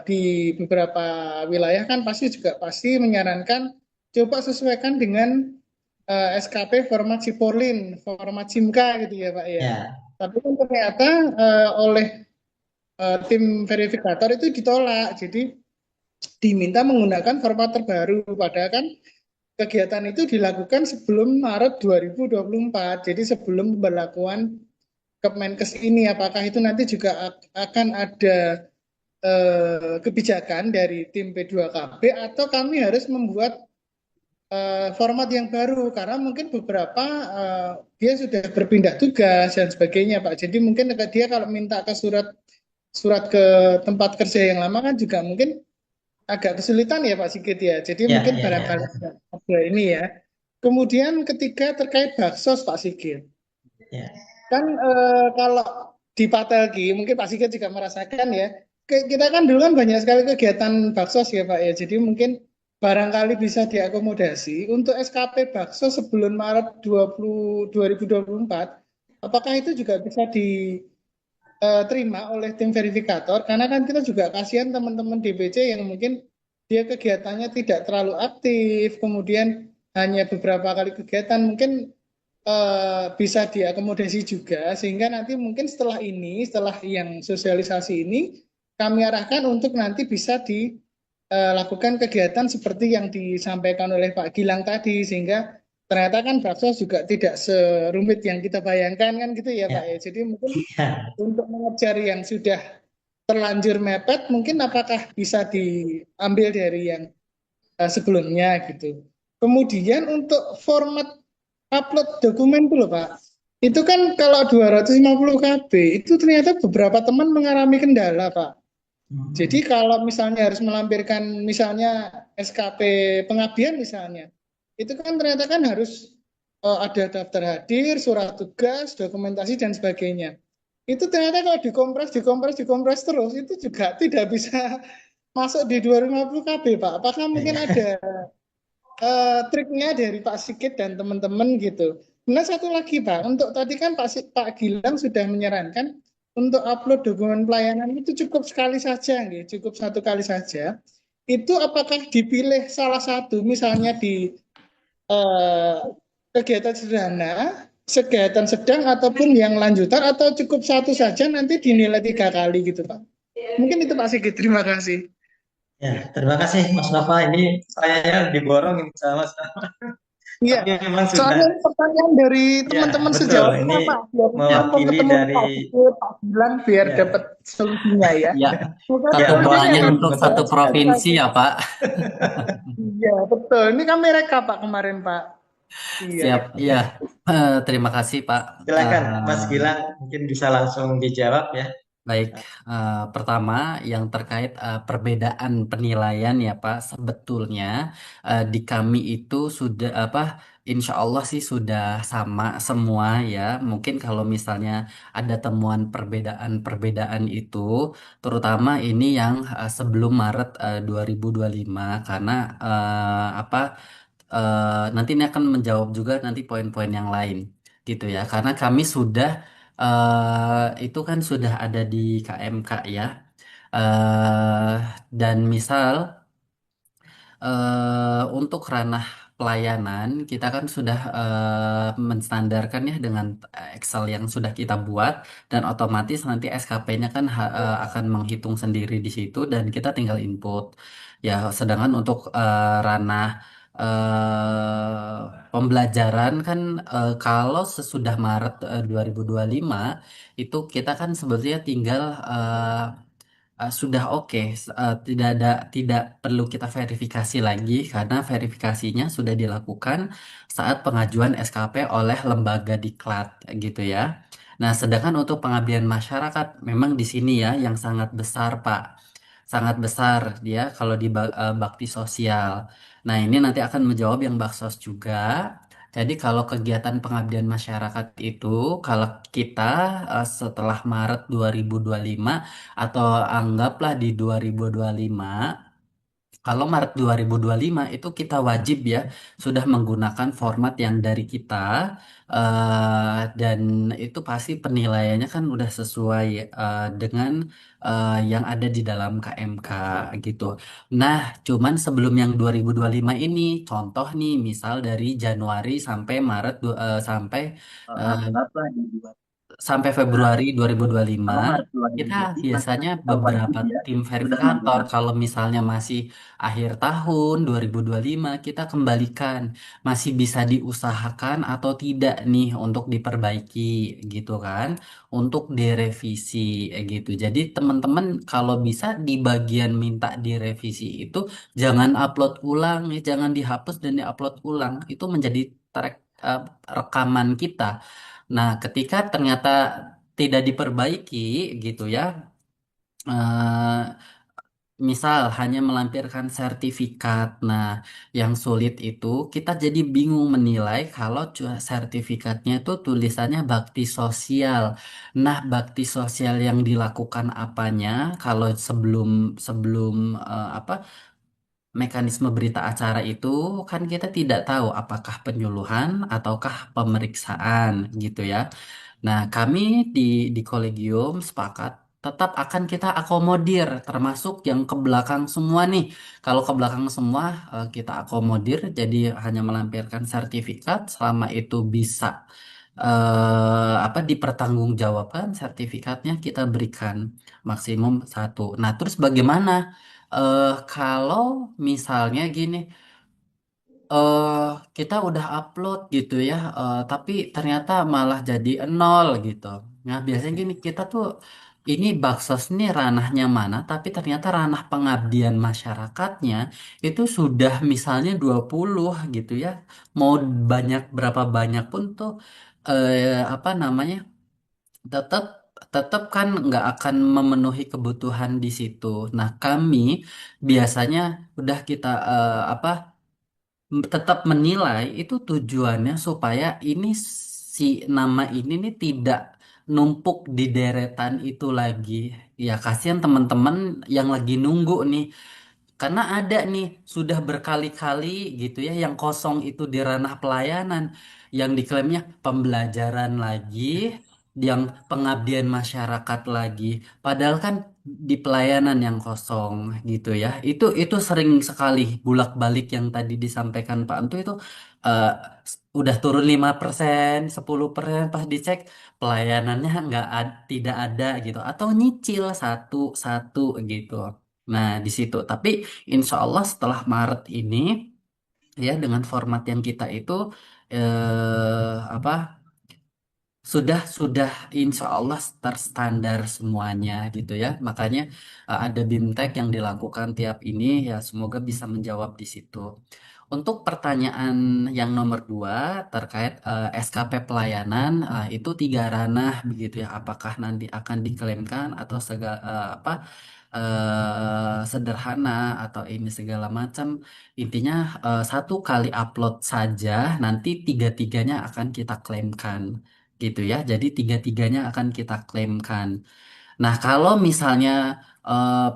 F: di beberapa wilayah kan pasti menyarankan coba sesuaikan dengan SKP format Sipolin, format Simka gitu ya Pak ya.
D: Ya.
F: Tapi kan ternyata oleh tim verifikator itu ditolak. Jadi diminta menggunakan format terbaru. Padahal kan kegiatan itu dilakukan sebelum Maret 2024. Jadi sebelum pemberlakuan Kemenkes ini, apakah itu nanti juga akan ada kebijakan dari tim P2KB atau kami harus membuat format yang baru karena mungkin beberapa dia sudah berpindah tugas dan sebagainya Pak. Jadi mungkin dia kalau minta ke surat ke tempat kerja yang lama kan juga mungkin agak kesulitan ya Pak Sigit ya. Jadi mungkin barangkali ada ini ya. Kemudian ketiga terkait baksos Pak Sigit.
D: Ya.
F: Kan kalau di Patelki, mungkin Pak Sigit juga merasakan ya. Kita kan dulu kan banyak sekali kegiatan baksos ya Pak ya. Jadi mungkin barangkali bisa diakomodasi untuk SKP bakso sebelum Maret 2024. Apakah itu juga bisa diterima oleh tim verifikator? Karena kan kita juga kasihan teman-teman DPC yang mungkin dia kegiatannya tidak terlalu aktif, kemudian hanya beberapa kali kegiatan, mungkin bisa diakomodasi juga sehingga nanti mungkin setelah ini, setelah yang sosialisasi ini, kami arahkan untuk nanti bisa dilakukan kegiatan seperti yang disampaikan oleh Pak Gilang tadi, sehingga ternyata kan bakso juga tidak serumit yang kita bayangkan kan gitu ya Pak
D: Ya,
F: ya. Jadi mungkin
D: ya.
F: untuk mengejar yang sudah terlanjur mepet, mungkin apakah bisa diambil dari yang sebelumnya gitu. Kemudian untuk format upload dokumen tuh loh Pak. Itu kan kalau 250 KB itu ternyata beberapa teman mengalami kendala Pak. Jadi kalau misalnya harus melampirkan misalnya SKP pengabdian misalnya, itu kan ternyata kan harus ada daftar hadir, surat tugas, dokumentasi dan sebagainya. Itu ternyata kalau dikompres terus itu juga tidak bisa masuk di 250 KB Pak. Apakah mungkin
D: Ya.
F: ada triknya dari Pak Sigit dan teman-teman gitu. Nah satu lagi Pak, untuk tadi kan Pak Gilang sudah menyarankan untuk upload dokumen pelayanan itu cukup sekali saja, gitu. Cukup satu kali saja. Itu apakah dipilih salah satu, misalnya di eh, kegiatan sederhana, kegiatan sedang ataupun yang lanjutan, atau cukup satu saja nanti dinilai 3 kali gitu Pak. Mungkin itu Pak Sigit. Terima kasih.
D: Ya, terima kasih Mas Nova. Ini saya diborong ini sama
F: Iya,
D: tapi memang
F: soalnya
D: sudah
F: ini pertanyaan dari
D: ya
F: teman-teman
D: betul.
F: sejawat
D: Ini
F: kita, Pak. Biar
E: Ya,
F: mumpung
D: mewakili
F: ketemu
D: dari
F: Pak Sigit, Pak Bilang, biar
D: ya
F: dapat solusinya ya.
E: ya.
F: Maka
D: ya
E: Satu
D: Mas
F: mungkin yang
E: doanya
D: Sigit
F: harus
E: untuk
D: betul.
E: satu
F: dibahas sekali
E: provinsi
F: lagi.
E: ya, Pak.
F: Iya, betul. Ini kami reka Pak kemarin, Pak. Iya.
E: Siap, ya.
D: Ya,
E: Terima kasih, Pak.
D: silakan Mas
E: Eh,
D: Gilang mungkin bisa langsung dijawab ya.
E: Baik, pertama yang terkait perbedaan penilaian ya Pak, sebetulnya di kami itu sudah apa, insya Allah sih sudah sama semua ya. Mungkin kalau misalnya ada temuan perbedaan-perbedaan itu, terutama ini yang sebelum Maret 2025, karena apa, nanti ini akan menjawab juga nanti poin-poin yang lain gitu ya, karena kami sudah itu kan sudah ada di KMK ya. eh dan misal untuk ranah pelayanan kita kan sudah menstandarkan ya dengan Excel yang sudah kita buat, dan otomatis nanti SKP-nya kan akan menghitung sendiri di situ dan kita tinggal input. Ya, sedangkan untuk ranah pembelajaran kan kalau sesudah Maret 2025 itu kita kan sebetulnya tinggal sudah oke, tidak perlu kita verifikasi lagi karena verifikasinya sudah dilakukan saat pengajuan SKP oleh lembaga diklat gitu ya. Nah, sedangkan untuk pengabdian masyarakat memang di sini ya yang sangat besar, Pak. Sangat besar dia kalau di bakti sosial. Nah, ini nanti akan menjawab yang baksos juga. Jadi kalau kegiatan pengabdian masyarakat itu, kalau kita setelah Maret 2025 atau anggaplah di 2025, kalau Maret 2025 itu kita wajib ya sudah menggunakan format yang dari kita, dan itu pasti penilaiannya kan udah sesuai dengan yang ada di dalam KMK gitu. Nah, cuman sebelum yang 2025 ini, contoh nih misal dari Januari sampai Maret sampai eh, sampai Februari 2025 kita biasanya beberapa tim verifikator kalau misalnya masih akhir tahun 2025 kita kembalikan masih bisa diusahakan atau tidak nih untuk diperbaiki gitu kan, untuk direvisi gitu. Jadi teman-teman kalau bisa di bagian minta direvisi itu jangan upload ulang ya, jangan dihapus dan diupload ulang, itu menjadi track eh, rekaman kita. Nah, ketika ternyata tidak diperbaiki gitu ya, eh, misal hanya melampirkan sertifikat. Nah, yang sulit itu kita jadi bingung menilai kalau sertifikatnya itu tulisannya bakti sosial. Nah, bakti sosial yang dilakukan apanya kalau sebelum sebelum apa mekanisme berita acara itu kan kita tidak tahu apakah penyuluhan ataukah pemeriksaan gitu ya. Nah, kami di kolegium sepakat tetap akan kita akomodir, termasuk yang ke belakang semua nih. Kalau ke belakang semua kita akomodir, jadi hanya melampirkan sertifikat selama itu bisa apa dipertanggungjawabkan sertifikatnya kita berikan maksimum satu. Nah, terus bagaimana kalau misalnya gini? eh kita udah upload gitu ya, tapi ternyata malah jadi nol gitu. Nah, biasanya gini, kita tuh ini baksos nih ranahnya mana, tapi ternyata ranah pengabdian masyarakatnya itu sudah misalnya 20 gitu ya. Mau banyak berapa banyak pun tuh apa namanya? tetap tetap kan nggak akan memenuhi kebutuhan di situ. Nah, kami biasanya udah kita apa tetap menilai itu tujuannya supaya ini si nama ini nih tidak numpuk di deretan itu lagi. Ya kasihan teman-teman yang lagi nunggu nih. Karena ada nih sudah berkali-kali gitu ya yang kosong itu di ranah pelayanan yang diklaimnya pembelajaran lagi, yang pengabdian masyarakat lagi. Padahal kan di pelayanan yang kosong gitu ya. Itu sering sekali bulak-balik yang tadi disampaikan Pak Antu itu eh, udah turun 5%, 10% pas dicek pelayanannya tidak ada gitu atau nyicil satu-satu gitu. Nah, di situ. Tapi insya Allah setelah Maret ini ya dengan format yang kita itu apa sudah insya Allah terstandar semuanya gitu ya. Makanya ada BIMTEK yang dilakukan tiap ini ya semoga bisa menjawab di situ. Untuk pertanyaan yang nomor dua terkait SKP pelayanan itu tiga ranah begitu ya. Apakah nanti akan diklaimkan atau segala apa sederhana atau ini segala macam. Intinya satu kali upload saja nanti tiga-tiganya akan kita klaimkan gitu ya. Jadi tiga-tiganya akan kita klaimkan. Nah, kalau misalnya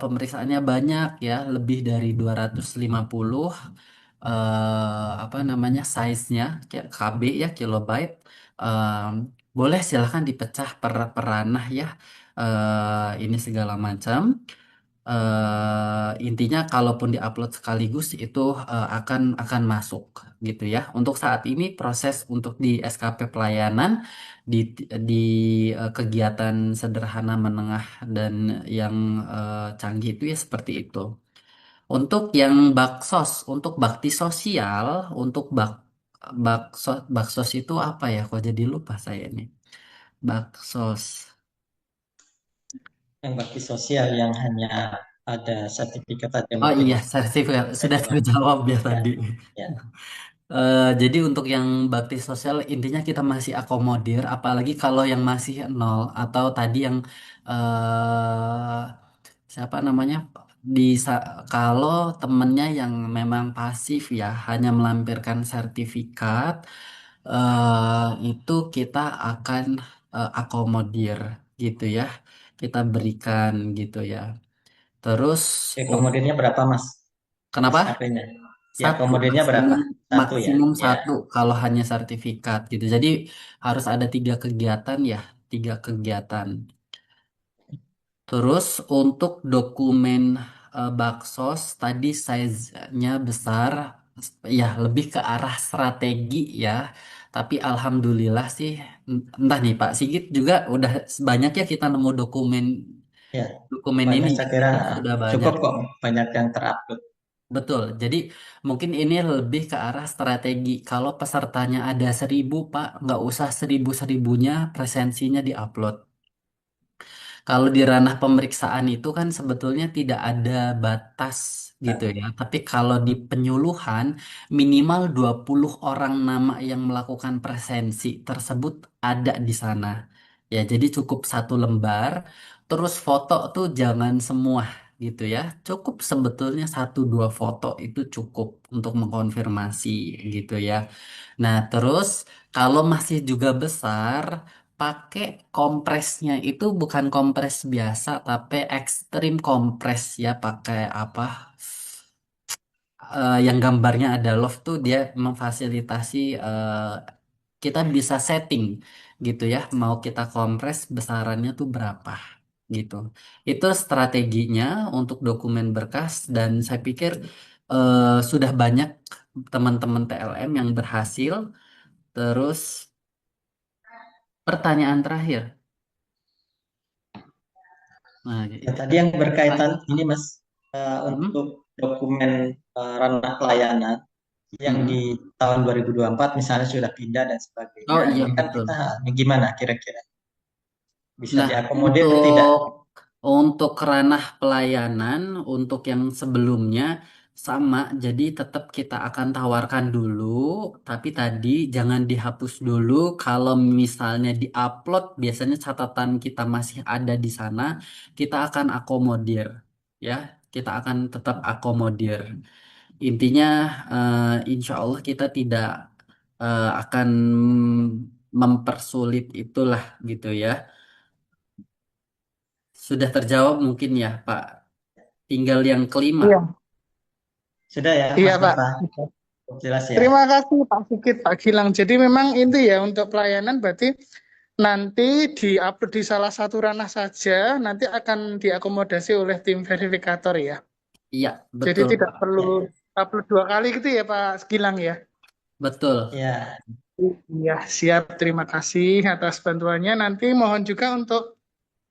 E: pemeriksaannya banyak ya, lebih dari 250 apa namanya size-nya kayak KB ya kilobyte, em, boleh silahkan dipecah per ranah ya. Ini segala macam. Intinya kalaupun diupload sekaligus itu akan masuk gitu ya. Untuk saat ini proses untuk di SKP pelayanan di di kegiatan sederhana menengah dan yang canggih itu ya seperti itu. Untuk yang baksos, untuk bakti sosial, untuk baksos itu apa ya? Kok jadi lupa saya nih. Baksos.
D: Yang bakti sosial yang hanya ada sertifikat aja
E: Oh
D: mungkin
E: iya, sertifikat
D: bisa
E: sudah
D: jawab.
E: terjawab ya
D: Ya,
E: tadi.
D: ya.
E: Jadi untuk yang bakti sosial intinya kita masih akomodir, apalagi kalau yang masih nol atau tadi yang eh siapa namanya kalau temennya yang memang pasif ya hanya melampirkan sertifikat itu kita akan akomodir gitu ya, kita berikan gitu ya. Terus
D: Oke, komodirnya berapa, Mas?
E: kenapa?
D: SKP-nya. Ya,
E: Satu
D: komodirnya berapa?
E: maksimum
D: Satu ya.
E: maksimum
D: Ya.
E: satu kalau hanya sertifikat gitu. Jadi harus ada tiga kegiatan ya, tiga kegiatan. Terus untuk dokumen baksos tadi size-nya besar, ya lebih ke arah strategi ya. Tapi alhamdulillah sih, entah nih Pak Sigit juga udah banyak ya kita nemu dokumen
D: Ya,
E: dokumen ini
D: banyak saya kira
E: ya sudah banyak.
D: cukup kok, banyak yang terupload.
E: Betul, jadi mungkin ini lebih ke arah strategi. Kalau pesertanya ada 1.000, Pak, nggak usah 1.000-1.000-nya presensinya diupload. Kalau di ranah pemeriksaan itu kan sebetulnya tidak ada batas gitu ya. Tapi kalau di penyuluhan minimal 20 orang nama yang melakukan presensi tersebut ada di sana. Ya, jadi cukup satu lembar. Terus foto tuh jangan semua. gitu ya. Cukup sebetulnya satu dua foto itu cukup untuk mengkonfirmasi gitu ya. Nah, terus kalau masih juga besar, pakai kompresnya itu bukan kompres biasa, tapi ekstrim kompres ya. Pakai apa? Yang gambarnya ada love tuh dia memfasilitasi kita bisa setting gitu ya. Mau kita kompres besarannya tuh berapa gitu. Itu strateginya untuk dokumen berkas dan saya pikir sudah banyak teman-teman TLM yang berhasil. Terus pertanyaan terakhir. Nah,
D: Ya, tadi yang berkaitan
E: terakhir.
D: ini Mas,
E: Hmm,
D: untuk dokumen ranah pelayanan yang
E: hmm.
D: di tahun 2024 misalnya sudah pindah dan sebagainya,
E: Oh iya
D: ini kan
E: betul.
D: kita gimana kira-kira bisa
E: Nah,
D: diakomodir tidak?
E: untuk ranah pelayanan, untuk yang sebelumnya sama, jadi tetap kita akan tawarkan dulu, tapi tadi jangan dihapus dulu. Kalau misalnya diupload, biasanya catatan kita masih ada di sana, kita akan akomodir, ya, kita akan tetap akomodir. Intinya, insya Allah kita tidak akan mempersulit itulah gitu ya. Sudah terjawab mungkin ya, Pak. Tinggal yang kelima.
F: Iya,
D: Sudah ya
F: iya
D: Mas
F: Pak.
D: Nova, jelas ya.
F: Terima kasih Pak Sigit, Pak Gilang. Jadi memang itu ya untuk pelayanan berarti nanti di-upload di salah satu ranah saja, nanti akan diakomodasi oleh tim verifikator ya.
E: Iya,
F: Jadi
E: betul,
F: tidak
E: Pak.
F: perlu
D: Ya,
F: upload 2 kali gitu ya Pak Gilang ya.
E: Betul.
D: ya,
F: Iya, siap. Terima kasih atas bantuannya. Nanti mohon juga untuk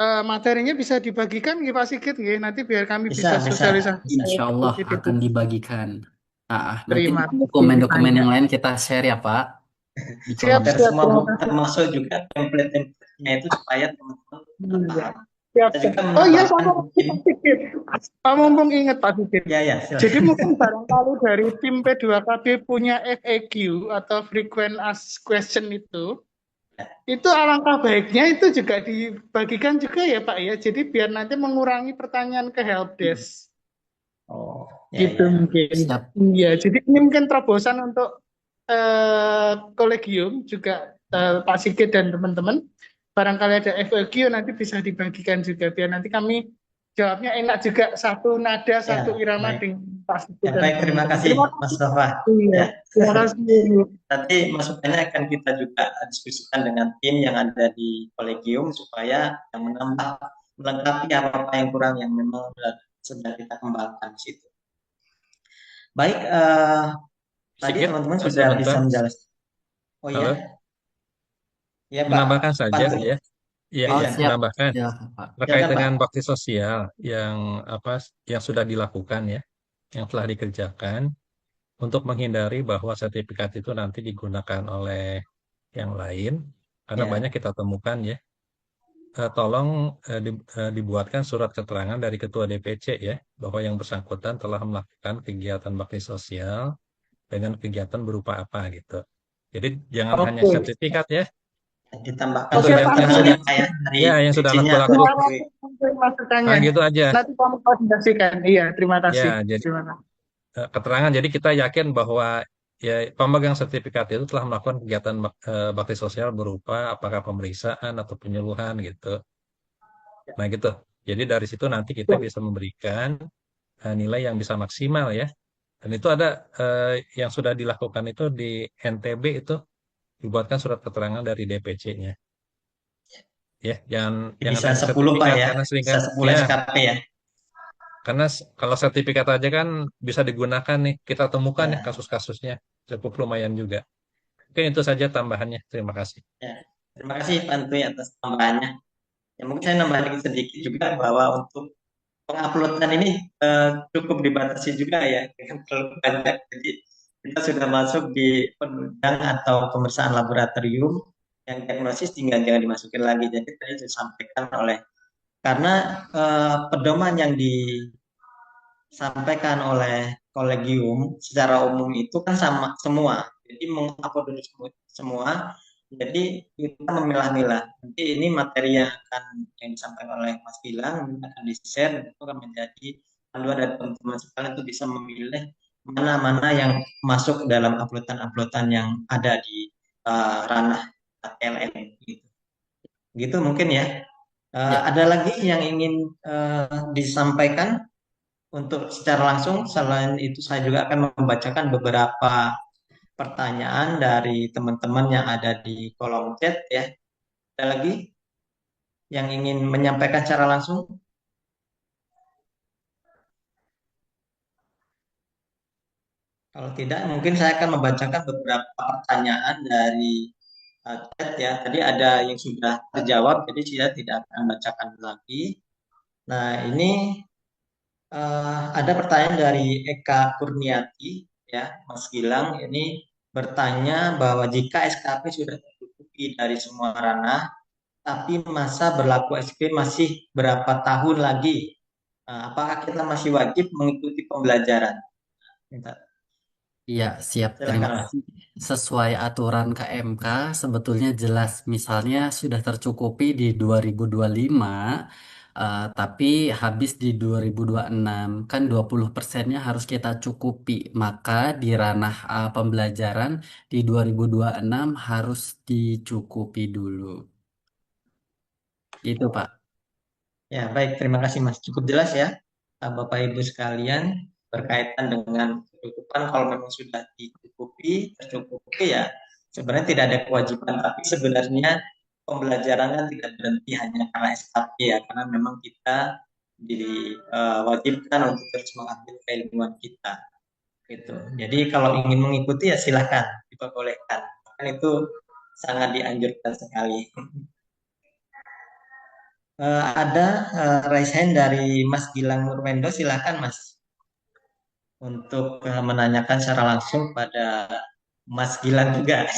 F: materinya bisa dibagikan ya Pak Sigit ya. Nanti biar kami
D: bisa,
F: bisa
D: bisa.
F: sosialisasi.
E: Insya Allah
F: Gitu.
E: akan dibagikan. Nanti
F: Terima kasih
E: dokumen-dokumen yang
F: banyak.
E: lain kita share ya, Pak, di kolom
F: Siap,
D: Share
F: siap.
D: semua
F: Terima
D: buku
F: kasih.
D: termasuk juga template-templatenya itu supaya teman-teman
F: Iya.
D: paham.
F: Siap,
D: Kita
F: siap.
D: juga
F: Oh iya,
D: menambahkan
F: sama
D: mungkin,
F: Pak Sigit. Pak mumpung ingat Pak Sigit.
D: ya,
F: Jadi
D: silakan.
F: mungkin barangkali dari tim P2KB punya FAQ atau Frequent Asked Question itu alangkah baiknya itu juga dibagikan juga ya Pak ya. Jadi biar nanti mengurangi pertanyaan ke helpdesk.
D: Oh, ya,
F: Gitu
D: ya.
F: mungkin.
E: siap.
F: Iya, jadi ini mungkin terobosan untuk kolegium juga Pak Sigit dan teman-teman. Barangkali ada FAQ nanti bisa dibagikan juga biar nanti kami jawabnya enak juga satu nada
D: Ya,
F: satu irama
D: baik.
F: dengan Pak Sigit
D: Ya,
F: dan
D: baik, terima
F: teman-teman.
D: kasih
F: Terima
D: Mas
F: kasih.
D: Nova.
F: Iya,
D: Ya,
F: terima kasih.
D: nanti masukannya akan kita juga diskusikan dengan tim yang ada di kolegium supaya yang menambah melengkapi apa-apa yang kurang yang memang sedang kita kembangkan di situ. Baik, tadi
B: Sigit,
D: teman-teman sudah bisa
B: sebentar.
D: menjelaskan. Oh ya,
B: Halo,
D: ya Pak
B: menambahkan saja
D: Pandu.
B: ya. Iya,
E: Oh,
D: Ya,
E: siap.
B: menambahkan
E: Silakan, Pak.
B: terkait
D: silakan Pak.
B: dengan bakti sosial yang apa yang sudah dilakukan ya, yang telah dikerjakan untuk menghindari bahwa sertifikat itu nanti digunakan oleh yang lain karena
D: Ya,
B: banyak kita temukan ya. Tolong dibuatkan surat keterangan dari Ketua DPC ya, bahwa yang bersangkutan telah melakukan kegiatan bakti sosial dengan kegiatan berupa apa gitu. Jadi jangan hanya
F: Oke.
B: sertifikat ya,
D: ditambahkan
B: untuk
F: Oke
B: yang
F: Pak
B: yang
D: keterangan
B: sudah
D: ya Pak ya dari
B: ya yang sudah
D: izinnya atau
B: laku-laku.
F: Terima
D: dari
F: kasih untuk masukannya.
B: Nah, gitu aja.
F: Nanti kami koordinasikan. Iya, terima kasih.
B: Ya, jadi
F: Terima kasih.
B: keterangan jadi kita yakin bahwa ya pemegang sertifikat itu telah melakukan kegiatan bakti sosial berupa apakah pemeriksaan atau penyuluhan gitu. Nah, gitu. Jadi dari situ nanti kita bisa memberikan nilai yang bisa maksimal ya. Dan itu ada yang sudah dilakukan itu di NTB itu dibuatkan surat keterangan dari DPC-nya. Ya, jangan
D: bisa
B: hanya
D: 10 Pak
B: sertifikat
D: ya,
B: karena
D: bisa
B: seringkan
D: 10
B: ya,
D: SKP ya.
B: karena kalau sertifikat aja kan bisa digunakan nih. Kita temukan ya
D: Ya,
B: kasus-kasusnya cukup lumayan juga. Oke, itu saja tambahannya. Terima kasih.
D: ya. Terima kasih Pak Antui atas tambahannya. Ya, mungkin saya nambah lagi sedikit juga bahwa untuk penguploadan ini cukup dibatasi juga ya dengan terlalu banyak. Jadi kita sudah masuk di penunjang atau pemeriksaan laboratorium yang diagnosis tinggal jangan dimasukin lagi. Jadi tadi disampaikan oleh karena pedoman yang disampaikan oleh kolegium secara umum itu kan sama semua. Jadi mengakomodir semua Jadi kita memilah-milah. Nanti ini materi yang disampaikan oleh Mas Gilang akan di-share dan itu akan menjadi panduan dari teman-teman sekalian untuk bisa memilih mana-mana yang masuk dalam uploadan-uploadan yang ada di ranah TLM gitu. Gitu mungkin ya.
E: Ya,
D: Ada lagi yang ingin disampaikan untuk secara langsung. Selain itu saya juga akan membacakan beberapa pertanyaan dari teman-teman yang ada di kolom chat ya. Ada lagi yang ingin menyampaikan secara langsung? Kalau tidak, mungkin saya akan membacakan beberapa pertanyaan dari chat ya. Tadi ada yang sudah terjawab, jadi saya tidak akan bacakan lagi. Nah, ini ada pertanyaan dari Eka Kurniati ya, Mas Gilang. Ini bertanya bahwa jika SKP sudah tercukupi dari semua ranah, tapi masa berlaku SKP masih berapa tahun lagi? Apakah kita masih wajib mengikuti pembelajaran? Minta.
E: iya, siap. Terima
D: Silakan, Mas.
E: kasih. Sesuai aturan KMK, sebetulnya jelas. Misalnya sudah tercukupi di 2025, tapi habis di 2026. Kan 20%-nya harus kita cukupi. Maka di ranah pembelajaran di 2026 harus dicukupi dulu. Itu, Pak.
D: Ya, baik. Terima kasih, Mas. Cukup jelas ya, Bapak Ibu sekalian, berkaitan dengan kecukupan. Kalau memang sudah dicukupi, tercukupi ya, sebenarnya tidak ada kewajiban. Tapi sebenarnya pembelajaran kan tidak berhenti hanya karena SKP ya, karena memang kita diwajibkan untuk terus mengambil keilmuan kita. Gitu. Jadi kalau ingin mengikuti ya silahkan, diperbolehkan. Kan itu sangat dianjurkan sekali. Ada raise hand dari Mas Gilang Nurwendo, silakan Mas untuk menanyakan secara langsung pada Mas Gilang juga.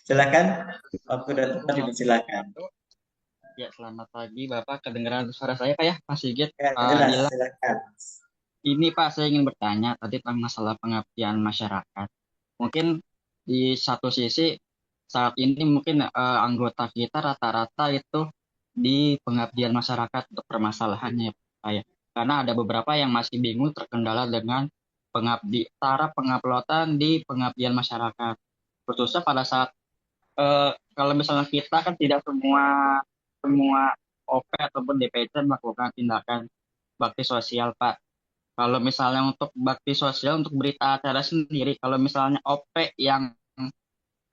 D: Silakan, waktu dan tempat dipersilakan.
G: Ya, selamat pagi Bapak. Kedengaran suara saya Pak ya, Mas Sigit.
D: Ya, jelas,
G: Gilang.
D: silakan.
G: Ini Pak, saya ingin bertanya tadi tentang masalah pengabdian masyarakat. Mungkin di satu sisi saat ini mungkin anggota kita rata-rata itu di pengabdian masyarakat untuk permasalahannya Pak ya. Karena ada beberapa yang masih bingung terkendala dengan taraf penguploadan di pengabdian masyarakat. Khususnya pada saat kalau misalnya kita kan tidak semua OP ataupun DPC melakukan tindakan bakti sosial, Pak. Kalau misalnya untuk bakti sosial, untuk berita acara sendiri, kalau misalnya OP yang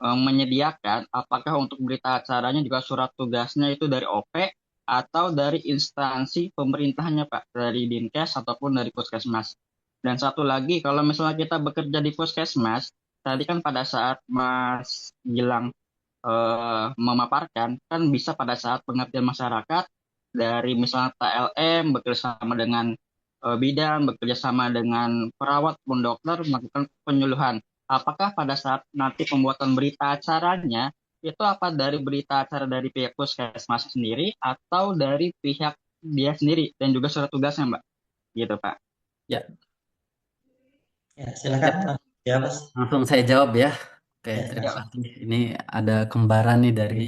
G: menyediakan, apakah untuk berita acaranya juga surat tugasnya itu dari OP atau dari instansi pemerintahnya, Pak, dari Dinkes ataupun dari Puskesmas. Dan satu lagi, kalau misalnya kita bekerja di Puskesmas, tadi kan pada saat Mas Gilang memaparkan kan bisa pada saat pengabdian masyarakat dari misalnya TLM bekerjasama dengan bidan, bekerjasama dengan perawat pun dokter melakukan penyuluhan. Apakah pada saat nanti pembuatan berita acaranya itu apa dari berita acara dari pihak puskesmas sendiri atau dari pihak dia sendiri dan juga surat tugasnya, Mbak? Gitu, Pak.
E: Ya,
D: Ya, silakan. Ya, Mas.
E: langsung saya jawab ya. Oke,
D: Ya,
E: terima
G: Ya,
D: langsung.
E: kasih. Ini ada kembaran nih dari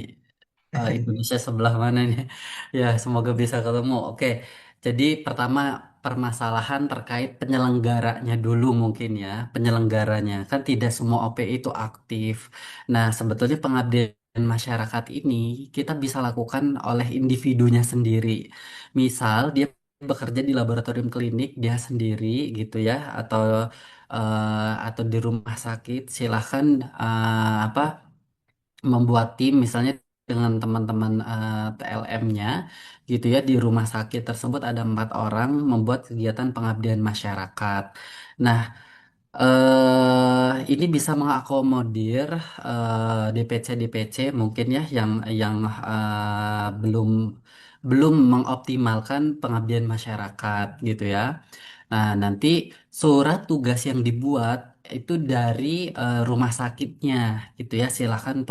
E: Indonesia sebelah mana nih? Ya, semoga bisa ketemu. Oke, jadi pertama permasalahan terkait penyelenggaranya dulu mungkin ya. Penyelenggaranya kan tidak semua OP itu aktif. Nah, sebetulnya pengabdian masyarakat ini kita bisa lakukan oleh individunya sendiri. Misal dia bekerja di laboratorium klinik dia sendiri gitu ya, atau di rumah sakit, silahkan apa membuat tim misalnya dengan teman-teman TLM-nya gitu ya, di rumah sakit tersebut ada 4 orang membuat kegiatan pengabdian masyarakat. Nah, ini bisa mengakomodir DPC mungkin ya yang belum belum mengoptimalkan pengabdian masyarakat gitu ya. Nah, nanti surat tugas yang dibuat itu dari rumah sakitnya gitu ya. Silakan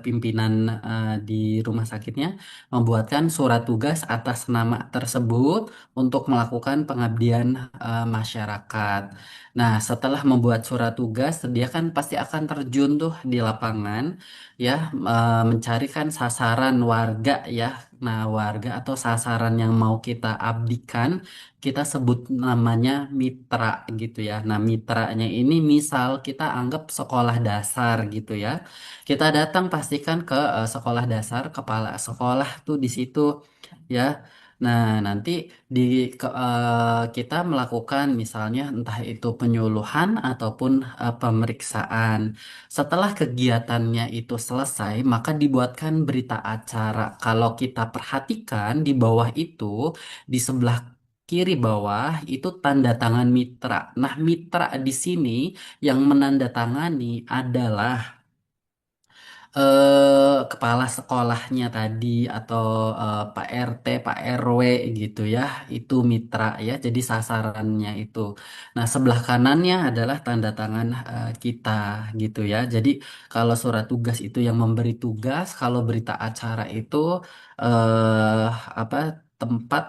E: pimpinan di rumah sakitnya membuatkan surat tugas atas nama tersebut untuk melakukan pengabdian masyarakat. Nah, setelah membuat surat tugas, dia kan pasti akan terjun tuh di lapangan ya, mencarikan sasaran warga ya. Nah, warga atau sasaran yang mau kita abdikan, kita sebut namanya mitra gitu ya. Nah, mitranya ini misal kita anggap sekolah dasar gitu ya. Kita datang pastikan ke sekolah dasar, kepala sekolah tuh di situ ya. Nah, nanti kita melakukan misalnya entah itu penyuluhan ataupun pemeriksaan. Setelah kegiatannya itu selesai, maka dibuatkan berita acara. Kalau kita perhatikan di bawah itu, di sebelah kiri bawah itu tanda tangan mitra. Nah, mitra di sini yang menandatangani adalah kepala sekolahnya tadi atau Pak RT, Pak RW gitu ya, itu mitra ya. Jadi sasarannya itu. Nah, sebelah kanannya adalah tanda tangan kita gitu ya. Jadi kalau surat tugas itu yang memberi tugas, kalau berita acara itu eh apa tempat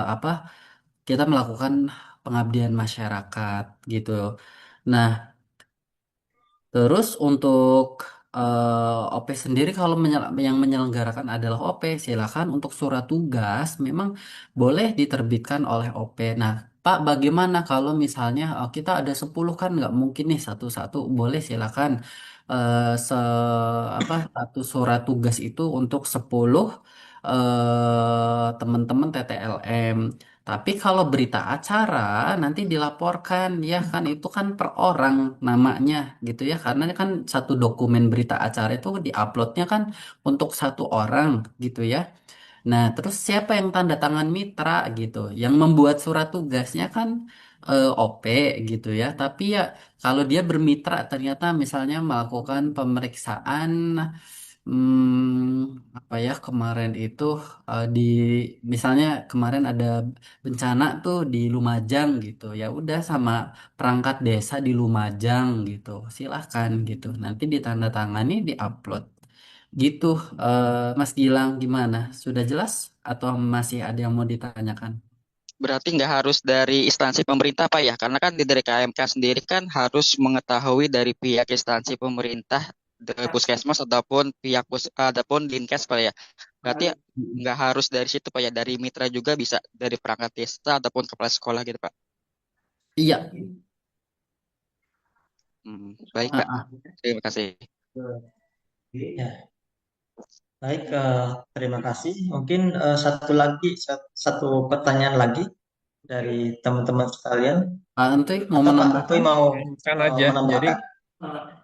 E: apa kita melakukan pengabdian masyarakat gitu. Nah, terus untuk OP sendiri kalau yang menyelenggarakan adalah OP, silakan untuk surat tugas memang boleh diterbitkan oleh OP. Nah, Pak, bagaimana kalau misalnya kita ada 10 kan nggak mungkin nih satu-satu. Boleh silakan eh, se satu surat tugas itu untuk 10 teman-teman TTLM. Tapi kalau berita acara nanti dilaporkan ya kan itu kan per orang namanya gitu ya, karena kan satu dokumen berita acara itu diuploadnya kan untuk satu orang gitu ya. Nah, terus siapa yang tanda tangan mitra gitu? Yang membuat surat tugasnya kan OP gitu ya. Tapi ya kalau dia bermitra ternyata misalnya melakukan pemeriksaan apa ya kemarin itu di misalnya kemarin ada bencana tuh di Lumajang gitu. Ya udah sama perangkat desa di Lumajang gitu. Silahkan gitu. Nanti ditandatangani, diupload. Gitu, Mas Gilang gimana? Sudah jelas atau masih ada yang mau ditanyakan?
G: Berarti nggak harus dari instansi pemerintah Pak ya, karena kan dari KMK sendiri kan harus mengetahui dari pihak instansi pemerintah, dari puskesmas ataupun ataupun Dinkes Pak ya. Berarti nggak harus dari situ Pak ya, dari mitra juga bisa dari perangkat desa ataupun kepala sekolah gitu Pak.
E: Iya.
G: Baik
E: Ah,
G: Pak,
E: ah.
G: terima kasih.
D: Ya, baik, terima kasih. Mungkin satu pertanyaan lagi dari teman-teman sekalian,
E: Pak Antui mau
D: atau Pak Antui
E: menambahkan?
D: mau
B: Kan aja. Jadi
D: menambahkan?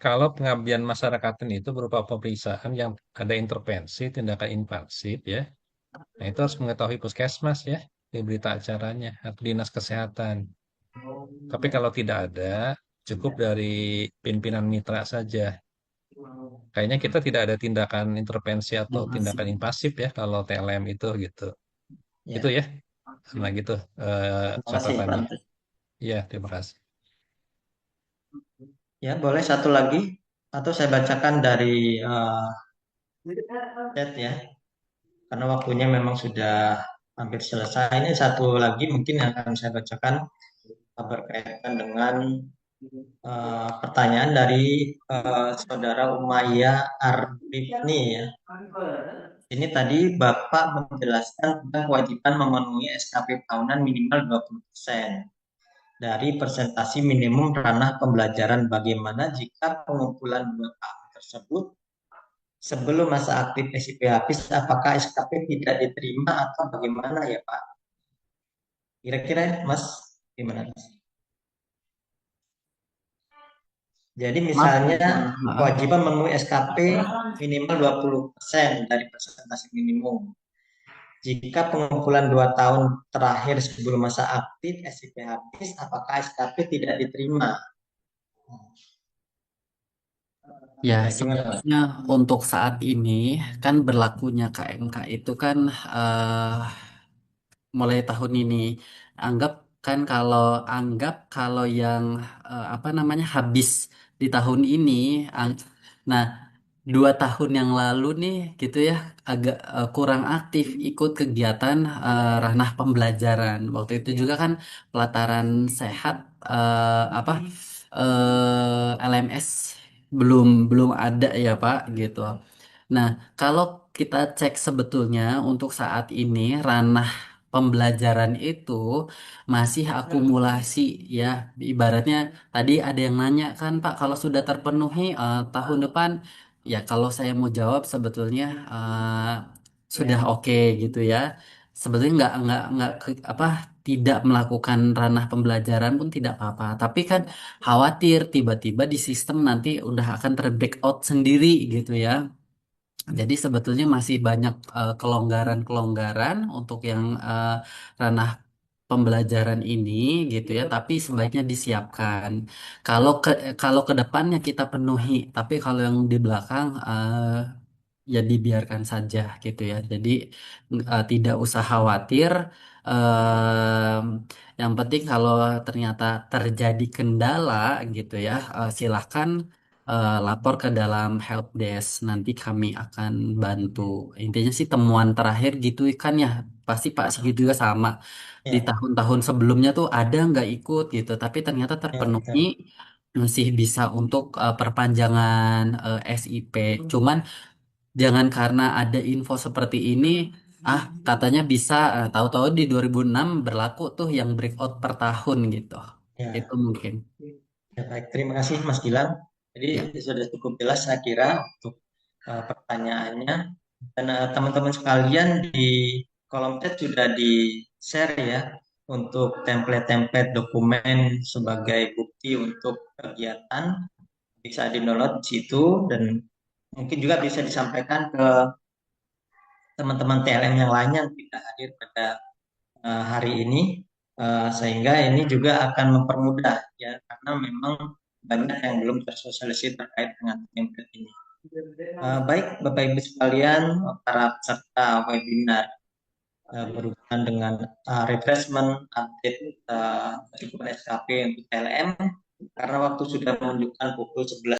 B: kalau pengabdian masyarakat itu berupa pemeriksaan yang ada intervensi, tindakan invasif ya. Nah, itu harus mengetahui puskesmas ya di berita acaranya atau dinas kesehatan. Tapi kalau tidak ada, cukup dari pimpinan mitra saja. Kayaknya kita tidak ada tindakan intervensi atau tindakan invasif ya kalau TLM itu gitu. Itu
D: Ya,
B: ya. Nah gitu
D: terima kasih Pak
B: catatannya.
D: Antui.
B: Iya, terima kasih.
D: Ya, boleh satu lagi atau saya bacakan dari chat ya, karena waktunya memang sudah hampir selesai. Ini satu lagi mungkin yang akan saya bacakan berkaitan dengan pertanyaan dari saudara Umayyah Arifni ya. Ini tadi Bapak menjelaskan tentang kewajiban memenuhi SKP tahunan minimal 20% dari presentasi minimum ranah pembelajaran. Bagaimana jika pengumpulan 2 tahun tersebut sebelum masa aktif SIP habis, apakah SKP tidak diterima atau bagaimana ya Pak? Kira-kira Mas gimana? Jadi
E: Maaf,
D: misalnya
E: maaf.
D: kewajiban memenuhi SKP minimal 20% dari presentasi minimum. Jika pengumpulan 2 tahun terakhir sebelum masa aktif SIP habis, apakah SKP tidak diterima?
E: Ya,
D: Nah, gimana Pak?
E: sebenarnya untuk saat ini kan berlakunya KMK itu kan mulai tahun ini anggap kan kalau anggap kalau yang apa namanya habis di tahun ini, nah 2 tahun yang lalu nih gitu ya agak kurang aktif ikut kegiatan ranah pembelajaran. Waktu itu juga kan pelataran sehat apa LMS belum belum ada ya Pak gitu. Nah, kalau kita cek sebetulnya untuk saat ini ranah pembelajaran itu masih akumulasi ya. Ibaratnya tadi ada yang nanya kan Pak, kalau sudah terpenuhi tahun depan, ya kalau saya mau jawab sebetulnya sudah oke gitu ya. Sebetulnya apa tidak melakukan ranah pembelajaran pun tidak apa-apa. Tapi kan khawatir tiba-tiba di sistem nanti udah akan ter-breakout sendiri gitu ya. Jadi sebetulnya masih banyak kelonggaran-kelonggaran untuk yang ranah pembelajaran ini gitu ya, tapi sebaiknya disiapkan. Kalau ke depannya kita penuhi, tapi kalau yang di belakang ya dibiarkan saja gitu ya. Jadi tidak usah khawatir. Em, yang penting kalau ternyata terjadi kendala gitu ya, silahkan lapor ke dalam help desk. Nanti kami akan bantu. Intinya sih temuan terakhir gitu kan ya. Pasti Pak Sigi juga sama. Di
D: Ya,
E: tahun-tahun sebelumnya tuh ada nggak ikut gitu, tapi ternyata
D: ya
E: terpenuhi
D: betul.
E: masih bisa untuk perpanjangan SIP. Cuman jangan karena ada info seperti ini, katanya bisa, tahu-tahu di 2006 berlaku tuh yang breakout per tahun gitu.
D: Ya,
E: Itu mungkin.
D: ya baik. Terima kasih Mas Gilang. Jadi
E: Ya,
D: sudah cukup jelas saya kira untuk pertanyaannya. Dan teman-teman sekalian di kolom chat sudah di-share ya untuk template-template dokumen sebagai bukti untuk kegiatan bisa di-download di situ dan mungkin juga bisa disampaikan ke teman-teman TLM yang lainnya yang tidak hadir pada hari ini sehingga ini juga akan mempermudah ya karena memang banyak yang belum tersosialisasi terkait dengan template ini. Baik Bapak Ibu sekalian, para peserta webinar berhubungan dengan refreshment update SKP untuk TLM karena waktu sudah menunjukkan pukul 11.